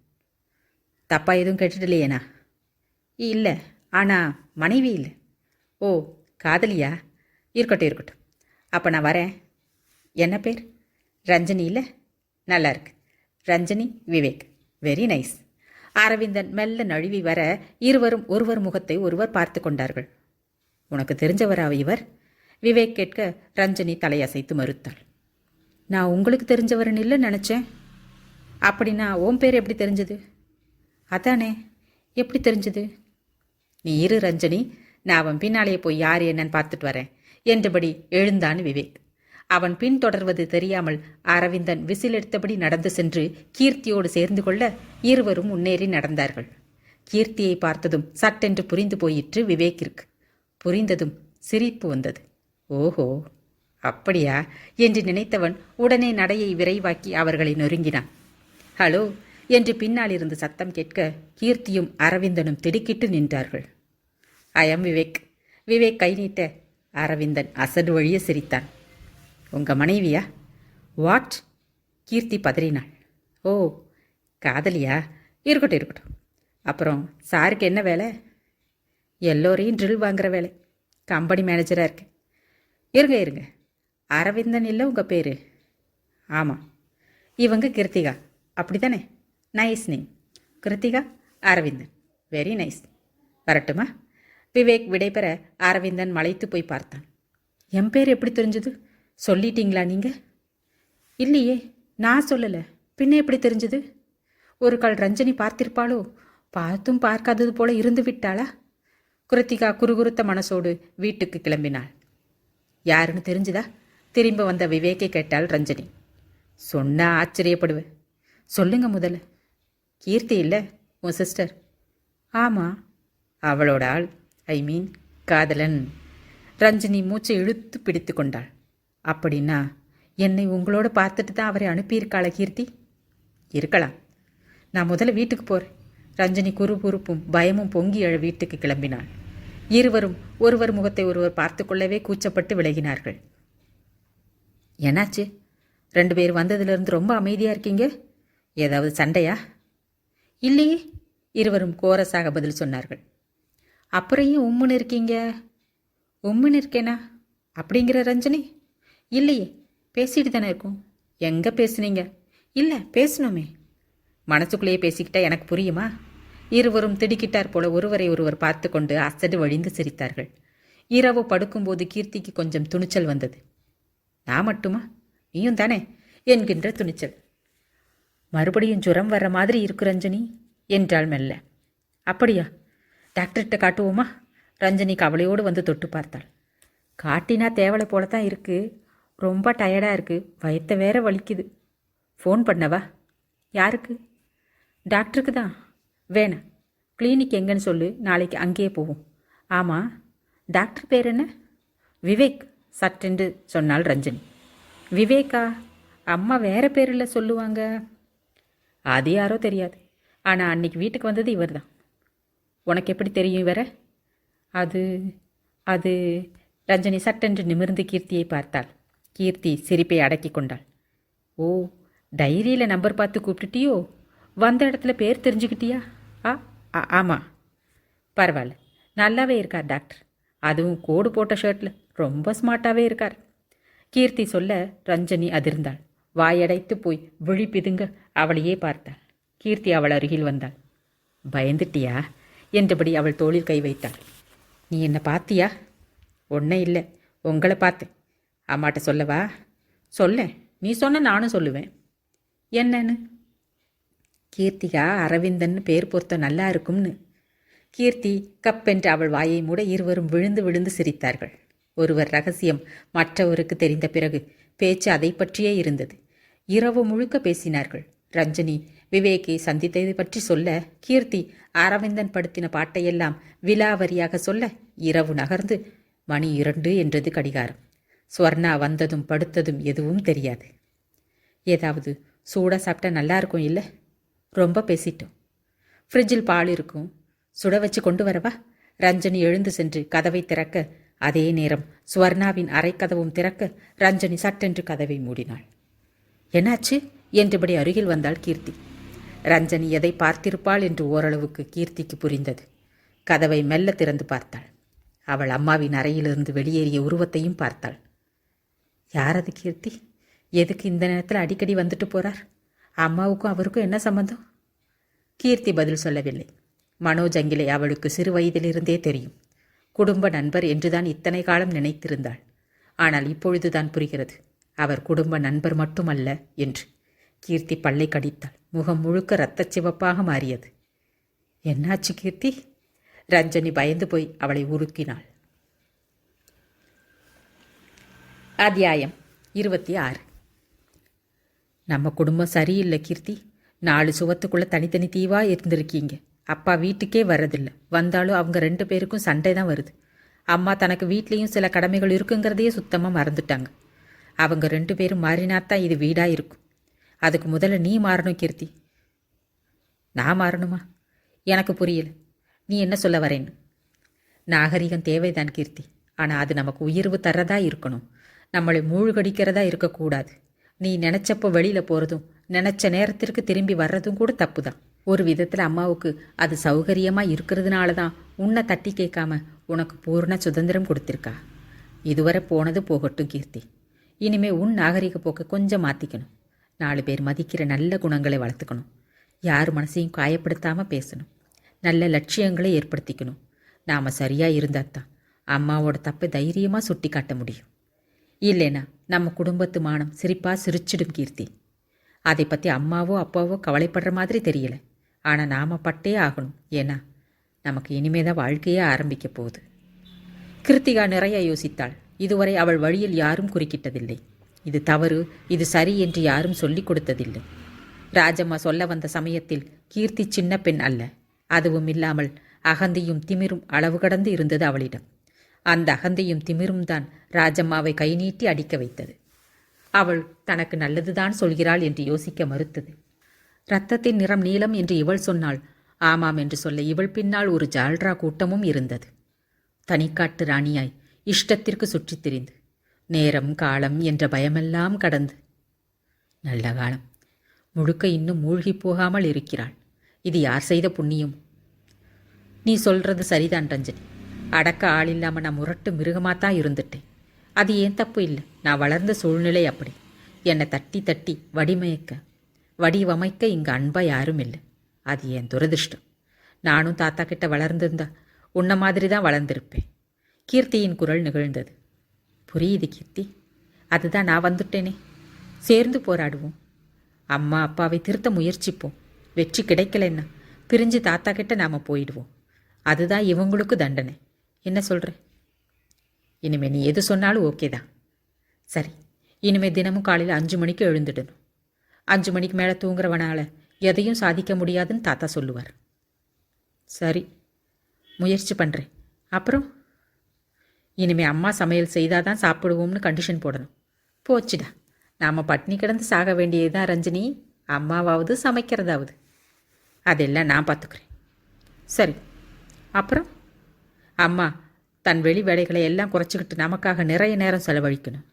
தப்பா எதுவும் கேட்டுடலையேனா? இல்லை, ஆனால் மனைவி இல்லை. ஓ, காதலியா? இருக்கட்டும் இருக்கட்டும். அப்போ நான் வரேன். என்ன பேர்? ரஞ்சனி இல்லை? நல்லா இருக்கு. Ranjani Vivek, very nice. அரவிந்தன் மெல்ல நழுவி வர இருவரும் ஒருவர் முகத்தை ஒருவர் பார்த்து கொண்டார்கள். உனக்கு தெரிஞ்சவரா இவர்? விவேக் கேட்க ரஞ்சனி தலையசைத்து மறுத்தாள். நான் உங்களுக்கு தெரிஞ்சவரன் இல்லை நினச்சேன். அப்படின்னா உன் பேர் எப்படி தெரிஞ்சது? அதானே, எப்படி தெரிஞ்சது? நீ இரு ரஞ்சனி, நான் அவன் பின்னாலேயே போய் யார் என்னன்னு பார்த்துட்டு வரேன் என்றபடி எழுந்தான் விவேக். அவன் பின்தொடர்வது தெரியாமல் அரவிந்தன் விசிலெடுத்தபடி நடந்து சென்று கீர்த்தியோடு சேர்ந்து கொள்ள இருவரும் முன்னேறி நடந்தார்கள். கீர்த்தியை பார்த்ததும் சட்டென்று புரிந்து போயிற்று விவேக்கிற்கு. புரிந்ததும் சிரிப்பு வந்தது. ஓஹோ, அப்படியா என்று நினைத்தவன் உடனே நடையை விரைவாக்கி அவர்களை நெருங்கினான். ஹலோ என்று பின்னால் இருந்து சத்தம் கேட்க கீர்த்தியும் அரவிந்தனும் திடுக்கிட்டு நின்றார்கள். ஐயம் விவேக். விவேக் கை நீட்ட அரவிந்தன் அசடு வழிய சிரித்தான். உங்கள் மனைவியா? வாட்? கீர்த்தி பதறினாள். ஓ, காதலியா? இருக்கட்டும் இருக்கட்டும். அப்புறம் சாருக்கு என்ன வேலை? எல்லோரையும் ட்ரில் வாங்குற வேலை. கம்பெனி மேனேஜராக இருக்கு. இருங்க, அரவிந்தன் இல்லை உங்கள் பேர்? ஆமாம். இவங்க கிருத்திகா, அப்படி தானே? Nice name. Krithika, Aravindan, very nice. வரட்டுமா? விவேக் விடைபெற அரவிந்தன் மலைத்து போய் பார்த்தான். என் பேர் எப்படி தெரிஞ்சது? சொல்லிட்டீங்களா நீங்கள்? இல்லையே, நான் சொல்லலை. பின்ன எப்படி தெரிஞ்சது? ஒரு கால் ரஞ்சனி பார்த்திருப்பாளோ? பார்த்தும் பார்க்காதது போல இருந்து விட்டாளா? கிருத்திகா குறுகுறுத்த மனசோடு வீட்டுக்கு கிளம்பினாள். யாருன்னு தெரிஞ்சுதா? திரும்ப வந்த விவேக்கை கேட்டாள் ரஞ்சனி. சொன்னா ஆச்சரியப்படுவேன். சொல்லுங்க முதல்ல. கீர்த்தி இல்லை, உன் சிஸ்டர். ஆமாம், அவளோட ஆள், ஐ மீன் காதலன். ரஞ்சினி மூச்சை இழுத்து பிடித்து கொண்டாள். அப்படின்னா என்னை உங்களோட பார்த்துட்டு தான் அவரை அனுப்பியிருக்காள கீர்த்தி? இருக்கலாம். நான் முதல்ல வீட்டுக்கு போகிறேன். ரஞ்சினி குறுகுறுப்பும் பயமும் பொங்கி எழ வீட்டுக்கு கிளம்பினாள். இருவரும் ஒருவர் முகத்தை ஒருவர் பார்த்து கொள்ளவே கூச்சப்பட்டு விலகினார்கள். என்னாச்சு? 2 பேர் வந்ததுலேருந்து ரொம்ப அமைதியாக இருக்கீங்க. ஏதாவது சண்டையா? இல்லையே, இருவரும் கோரஸாக பதில் சொன்னார்கள். அப்புறம் ஏன் உம்முன்னு இருக்கீங்க? உம்முன்னு இருக்கேனா அப்படிங்கிற ரஞ்சனி? இல்லையே, பேசிட்டு தானே இருக்கும். எங்கே பேசுனீங்க? இல்லை, பேசணுமே. மனசுக்குள்ளேயே பேசிக்கிட்டா எனக்கு புரியுமா? இருவரும் திடுக்கிட்டார் போல ஒருவரை ஒருவர் பார்த்து கொண்டு அசடு வழிந்து சிரித்தார்கள். இரவு படுக்கும்போது கீர்த்திக்கு கொஞ்சம் துணிச்சல் வந்தது. நான் மட்டுமா, நீயும் தானே என்கின்ற துணிச்சல். மறுபடியும் ஜுரம் வர்ற மாதிரி இருக்கு ரஞ்சனி என்றாள் மெல்ல. அப்படியா? டாக்டர்கிட்ட காட்டுவோமா? ரஞ்சனி கவலையோடு வந்து தொட்டு பார்த்தாள். காட்டினா தேவலை போலத்தான் இருக்கு. ரொம்ப டயர்டாக இருக்கு. வயத்தை வேற வலிக்குது. ஃபோன் பண்ணவா? யாருக்கு? டாக்டருக்கு தான். வேணாம், கிளினிக் எங்கன்னு சொல்லு, நாளைக்கு அங்கேயே போவோம். ஆமாம், டாக்டர் பேர் என்ன? விவேக் சட்டென்று சொன்னாள் ரஞ்சனி. விவேக்கா? அம்மா வேற பேரில் சொல்லுவாங்க. அது யாரோ தெரியாது. ஆனால் அன்னைக்கு வீட்டுக்கு வந்தது இவர் தான். உனக்கு எப்படி தெரியும் இவரை? அது அது ரஞ்சனி சட்டென்று நிமிர்ந்து கீர்த்தியை பார்த்தாள். கீர்த்தி சிரிப்பை அடக்கி கொண்டாள். ஓ, டைரியில் நம்பர் பார்த்து கூப்பிட்டுட்டியோ? வந்த இடத்துல பேர் தெரிஞ்சுக்கிட்டியா? ஆமாம். பரவாயில்ல, நல்லாவே இருக்கார் டாக்டர். அதுவும் கோடு போட்ட ஷர்ட்டில் ரொம்ப ஸ்மார்ட்டாகவே இருக்கார். கீர்த்தி சொல்ல ரஞ்சனி அதிர்ந்தாள். வாயடைத்து போய் விழி பிதுங்க அவளையே பார்த்தாள். கீர்த்தி அவள் அருகில் வந்தாள். பயந்துட்டியா என்றபடி அவள் தோளில் கை வைத்தாள். நீ என்னை பார்த்தியா? ஒன்றும் இல்லை, உங்களை பார்த்தேன். அம்மாட்ட சொல்லவா? சொல்ல, நீ சொன்ன நானும் சொல்லுவேன். என்னன்னு? கீர்த்திகா அரவிந்தன் பேர் பொருத்தம் நல்லா இருக்கும்னு. கீர்த்தி கப்பென்று அவள் வாயை மூட இருவரும் விழுந்து விழுந்து சிரித்தார்கள். ஒருவர் ரகசியம் மற்றவருக்கு தெரிந்த பிறகு பேச்சு அதை பற்றியே இருந்தது. இரவு முழுக்க பேசினார்கள். ரஞ்சனி விவேக்கை சந்தித்ததை பற்றி சொல்ல, கீர்த்தி அரவிந்தன் படுத்தின பாட்டையெல்லாம் விலாவரியாக சொல்ல, இரவு நகர்ந்து மணி 2 என்றது கடிகாரம். ஸ்வர்ணா வந்ததும் படுத்ததும் எதுவும் தெரியாது. ஏதாவது சூடாக சாப்பிட்டா நல்லா இருக்கும் இல்லை? ரொம்ப பேசிட்டோம். ஃப்ரிட்ஜில் பால் இருக்கும், சுட வச்சு கொண்டு வரவா? ரஞ்சனி எழுந்து சென்று கதவை திறக்க, அதே நேரம் ஸ்வர்ணாவின் அரைக்கதவும் திறக்க ரஞ்சனி சட்டென்று கதவை மூடினாள். என்னாச்சு என்றபடி அருகில் வந்தாள் கீர்த்தி. ரஞ்சனி எதை பார்த்திருப்பாள் என்று ஓரளவுக்கு கீர்த்திக்கு புரிந்தது. கதவை மெல்ல திறந்து பார்த்தாள். அவள் அம்மாவின் அறையிலிருந்து வெளியேறிய உருவத்தையும் பார்த்தாள். யார் அது கீர்த்தி? எதுக்கு இந்த நேரத்தில் அடிக்கடி வந்துட்டு போறார்? அம்மாவுக்கும் அவருக்கும் என்ன சம்பந்தம்? கீர்த்தி பதில் சொல்லவில்லை. மனோஜ் அங்கிலே அவளுக்கு சிறு வயதிலிருந்தே தெரியும். குடும்ப நண்பர் என்றுதான் இத்தனை காலம் நினைத்திருந்தாள். ஆனால் இப்பொழுதுதான் புரிகிறது, அவர் குடும்ப நண்பர் மட்டுமல்ல என்று. கீர்த்தி பல்லை கடித்தாள். முகம் முழுக்க இரத்தச் சிவப்பாக மாறியது. என்னாச்சு கீர்த்தி? ரஞ்சனி பயந்து போய் அவளை உருக்கினாள். அத்தியாயம் 26. நம்ம குடும்பம் சரியில்லை கீர்த்தி. 4 சுவத்துக்குள்ளே தனித்தனி தீவா இருந்திருக்கீங்க. அப்பா வீட்டுக்கே வர்றதில்லை. வந்தாலும் அவங்க 2 பேருக்கும் சண்டை தான் வருது. அம்மா தனக்கு வீட்லேயும் சில கடமைகள் இருக்குங்கிறதையே சுத்தமாக மறந்துட்டாங்க. அவங்க 2 பேரும் மாறினாத்தான் இது வீடாக இருக்கும். அதுக்கு முதல்ல நீ மாறணும் கீர்த்தி. நான் மாறணுமா? எனக்கு புரியல, நீ என்ன சொல்ல வரேன்னு. நாகரிகம் தேவைதான் கீர்த்தி, ஆனால் அது நமக்கு உயர்வு தர்றதா இருக்கணும். நம்மளை மூழ்கடிக்கிறதா இருக்கக்கூடாது. நீ நினச்சப்போ வெளியில் போகிறதும் நினச்ச நேரத்திற்கு திரும்பி வர்றதும் கூட தப்பு தான். ஒரு விதத்தில் அம்மாவுக்கு அது சௌகரியமாக இருக்கிறதுனால தான் உன்னை தட்டி கேட்காம உனக்கு பூர்ண சுதந்திரம் கொடுத்திருக்கா. இதுவரை போனது போகட்டும் கீர்த்தி. இனிமே உன் நாகரிக போக்கை கொஞ்சம் மாற்றிக்கணும். 4 பேர் மதிக்கிற நல்ல குணங்களை வளர்த்துக்கணும். யார் மனசையும் காயப்படுத்தாமல் பேசணும். நல்ல லட்சியங்களை ஏற்படுத்திக்கணும். நாம் சரியாக இருந்தால் தான் அம்மாவோட தப்பை தைரியமாக சுட்டி காட்ட முடியும். இல்லைனா நம்ம குடும்பத்து மானம் சிரிப்பாக சிரிச்சிடும் கீர்த்தி. அதை பற்றி அம்மாவோ அப்பாவோ கவலைப்படுற மாதிரி தெரியல. ஆனால் நாம் பட்டே ஆகணும். ஏன்னா நமக்கு இனிமேதான் வாழ்க்கையே ஆரம்பிக்க போகுது. கிருத்திகா நிறைய யோசித்தாள். இதுவரை அவள் வழியில் யாரும் குறுக்கிட்டதில்லை. இது தவறு, இது சரி என்று யாரும் சொல்லிக் கொடுத்ததில்லை. ராஜம்மா சொல்ல வந்த சமயத்தில் கீர்த்தி சின்ன பெண் அல்ல. அதுவும் இல்லாமல் அகந்தியும் திமிரும் அளவு கடந்து இருந்தது அவளிடம். அந்த அகந்தையும் திமிரும் தான் ராஜம்மாவை கை நீட்டி அடிக்க வைத்தது. அவள் தனக்கு நல்லதுதான் சொல்கிறாள் என்று யோசிக்க மறுத்தது. இரத்தத்தின் நிறம் நீலம் என்று இவள் சொன்னாள். ஆமாம் என்று சொல்ல இவள் பின்னால் ஒரு ஜால்ரா கூட்டமும் இருந்தது. தனிக்காட்டு ராணியாய் இஷ்டத்திற்கு சுற்றித் திரிந்து நேரம் காலம் என்ற பயமெல்லாம் கடந்து நல்ல காலம் முழுக்க இன்னும் மூழ்கி போகாமல் இருக்கிறாள். இது யார் செய்த புண்ணியம்? நீ சொல்றது சரிதான் ரஞ்சனி. அடக்க ஆள் இல்லாமல் நான் முரட்டு மிருகமாத்தான் இருந்துட்டேன். அது ஏன் தப்பு இல்லை. நான் வளர்ந்த சூழ்நிலை அப்படி. என்னை தட்டி தட்டி வடிவமைக்க இங்கே அன்பா யாரும் இல்லை. அது என் துரதிருஷ்டம். நானும் தாத்தா கிட்ட வளர்ந்திருந்தா உன்ன மாதிரி தான் வளர்ந்திருப்பேன். கீர்த்தியின் குரல் நிகழ்ந்தது. புரியுது கீர்த்தி, அதுதான் நான் வந்துட்டேனே. சேர்ந்து போராடுவோம். அம்மா அப்பாவை திருத்த முயற்சிப்போம். வெற்றி கிடைக்கலன்னா பிரிஞ்சு தாத்தா கிட்ட நாம் போயிடுவோம். அதுதான் இவங்களுக்கு தண்டனை. என்ன சொல்கிற? இனிமே நீ எது சொன்னாலும் ஓகே தான். சரி, இனிமேல் தினமும் காலையில் 5 மணிக்கு எழுந்துடணும். 5 மணிக்கு மேலே தூங்குறவனால எதையும் சாதிக்க முடியாதுன்னு தாத்தா சொல்லுவார். சரி, முயற்சி பண்ணுறேன். அப்புறம் இனிமே அம்மா சமையல் செய்தால் தான் சாப்பிடுவோம்னு கண்டிஷன் போடணும். போச்சுடா, நாம் பட்னி கிடந்து சாக வேண்டியதுதான் ரஞ்சினி. அம்மாவாவது சமைக்கிறதாவது அதெல்லாம் நான் பார்த்துக்கிறேன். சரி, அப்புறம் அம்மா தன் வெளி வேலைகளை எல்லாம் குறைச்சிக்கிட்டு நமக்காக நிறைய நேரம் செலவழிக்கணும்.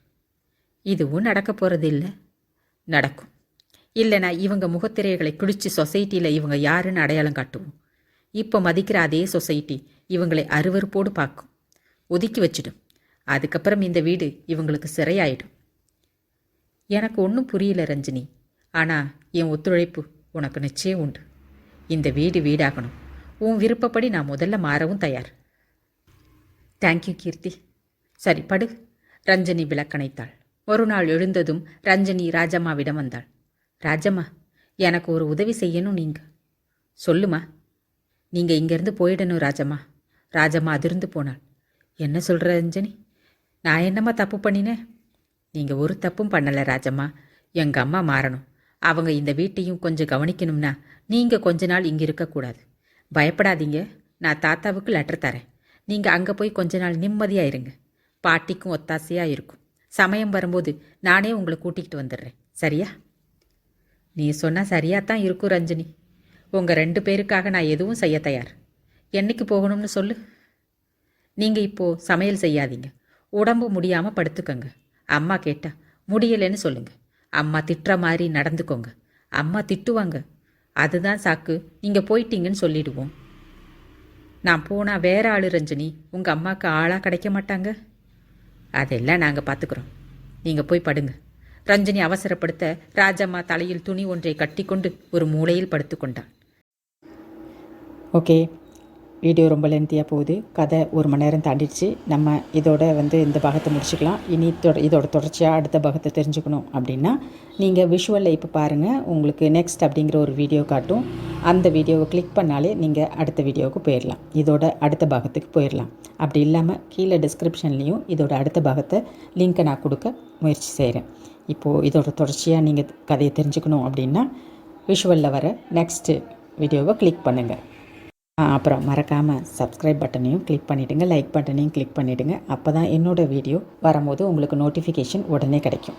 இதுவும் நடக்க போகிறது இல்லை. நடக்கும். இல்லைனா இவங்க முகத்திரைகளை கிழிச்சு சொசைட்டியில் இவங்க யாருன்னு அடையாளம் காட்டுவோம். இப்போ மதிக்கிற அதே சொசைட்டி இவங்களை அருவருப்போடு பார்க்கும், ஒதுக்கி வச்சிடும். அதுக்கப்புறம் இந்த வீடு இவங்களுக்கு சிறையாயிடும். எனக்கு ஒன்றும் புரியல ரஞ்சினி. ஆனால் என் ஒத்துழைப்பு உனக்கு நிச்சயம் உண்டு. இந்த வீடு வீடாகணும். உன் விருப்பப்படி நான் முதல்ல மாறவும் தயார். தேங்க்யூ கீர்த்தி. சரி படு. ரஞ்சனி விளக்கணைத்தாள். ஒரு நாள் எழுந்ததும் ரஞ்சனி ராஜம்மாவிடம் வந்தாள். ராஜம்மா, எனக்கு ஒரு உதவி செய்யணும். நீங்கள் சொல்லுமா. நீங்கள் இங்கேருந்து போயிடணும் ராஜம்மா. ராஜம்மா அதிர்ந்து போனாள். என்ன சொல்கிற ரஞ்சனி? நான் என்னம்மா தப்பு பண்ணினேன்? நீங்கள் ஒரு தப்பும் பண்ணலை ராஜம்மா. எங்கள் அம்மா மாறணும். அவங்க இந்த வீட்டையும் கொஞ்சம் கவனிக்கணும்னா நீங்கள் கொஞ்ச நாள் இங்கே இருக்கக்கூடாது. பயப்படாதீங்க, நான் தாத்தாவுக்கு லெட்டர் தரேன். நீங்கள் அங்கே போய் கொஞ்ச நாள் நிம்மதியாக இருங்க. பாட்டிக்கும் ஒத்தாசையாக இருக்கும். சமயம் வரும்போது நானே உங்களை கூட்டிகிட்டு வந்துடுறேன். சரியா? நீ சொன்னால் சரியாகத்தான் இருக்கும் ரஞ்சினி. உங்கள் 2 பேருக்காக நான் எதுவும் செய்ய தயார். என்னைக்கு போகணும்னு சொல்லு. நீங்கள் இப்போது சமையல் செய்யாதீங்க. உடம்பு முடியாமல் படுத்துக்கோங்க. அம்மா கேட்டா முடியலைன்னு சொல்லுங்க. அம்மா திட்டுற மாதிரி நடந்துக்கோங்க. அம்மா திட்டுவாங்க. அதுதான் சாக்கு. நீங்கள் போயிட்டீங்கன்னு சொல்லிடுவோம். நான் போனால் வேற ஆளு ரஞ்சினி. உங்கள் அம்மாவுக்கு ஆளாக கிடைக்க மாட்டாங்க. அதெல்லாம் நாங்கள் பார்த்துக்குறோம். நீங்கள் போய் படுங்க. ரஞ்சினி அவசரப்படுத்த ராஜம்மா தலையில் துணி ஒன்றை கட்டிக்கொண்டு ஒரு மூலையில் படுத்துக்கொண்டாள்.
ஓகே, வீடியோ ரொம்ப லென்த்தியாக போகுது. கதை 1 மணி நேரம் தாண்டிடுச்சு. நம்ம இதோட இந்த பாகத்தை முடிச்சுக்கலாம். இனி இதோட தொடர்ச்சியாக அடுத்த பாகத்தை தெரிஞ்சுக்கணும் அப்படின்னா நீங்கள் விஷுவலில் இப்போ பாருங்கள். உங்களுக்கு நெக்ஸ்ட் அப்படிங்கிற ஒரு வீடியோ காட்டும். அந்த வீடியோவை கிளிக் பண்ணாலே நீங்கள் அடுத்த வீடியோவுக்கு போயிடலாம். இதோட அடுத்த பாகத்துக்கு போயிடலாம். அப்படி இல்லாமல் கீழே டிஸ்கிரிப்ஷன்லேயும் இதோட அடுத்த பாகத்தை லிங்க்கை நான் கொடுக்க முயற்சி செய்கிறேன். இப்போது இதோட தொடர்ச்சியாக நீங்கள் கதையை தெரிஞ்சுக்கணும் அப்படின்னா விஷுவலில் வர நெக்ஸ்ட்டு வீடியோவை கிளிக் பண்ணுங்கள். அப்புறம் மறக்காமல் சப்ஸ்கிரைப் பட்டனையும் கிளிக் பண்ணிவிடுங்க, லைக் பட்டனையும் கிளிக் பண்ணிவிடுங்க. அப்போ தான் என்னோடய வீடியோ வரும்போது உங்களுக்கு நோட்டிஃபிகேஷன் உடனே கிடைக்கும்.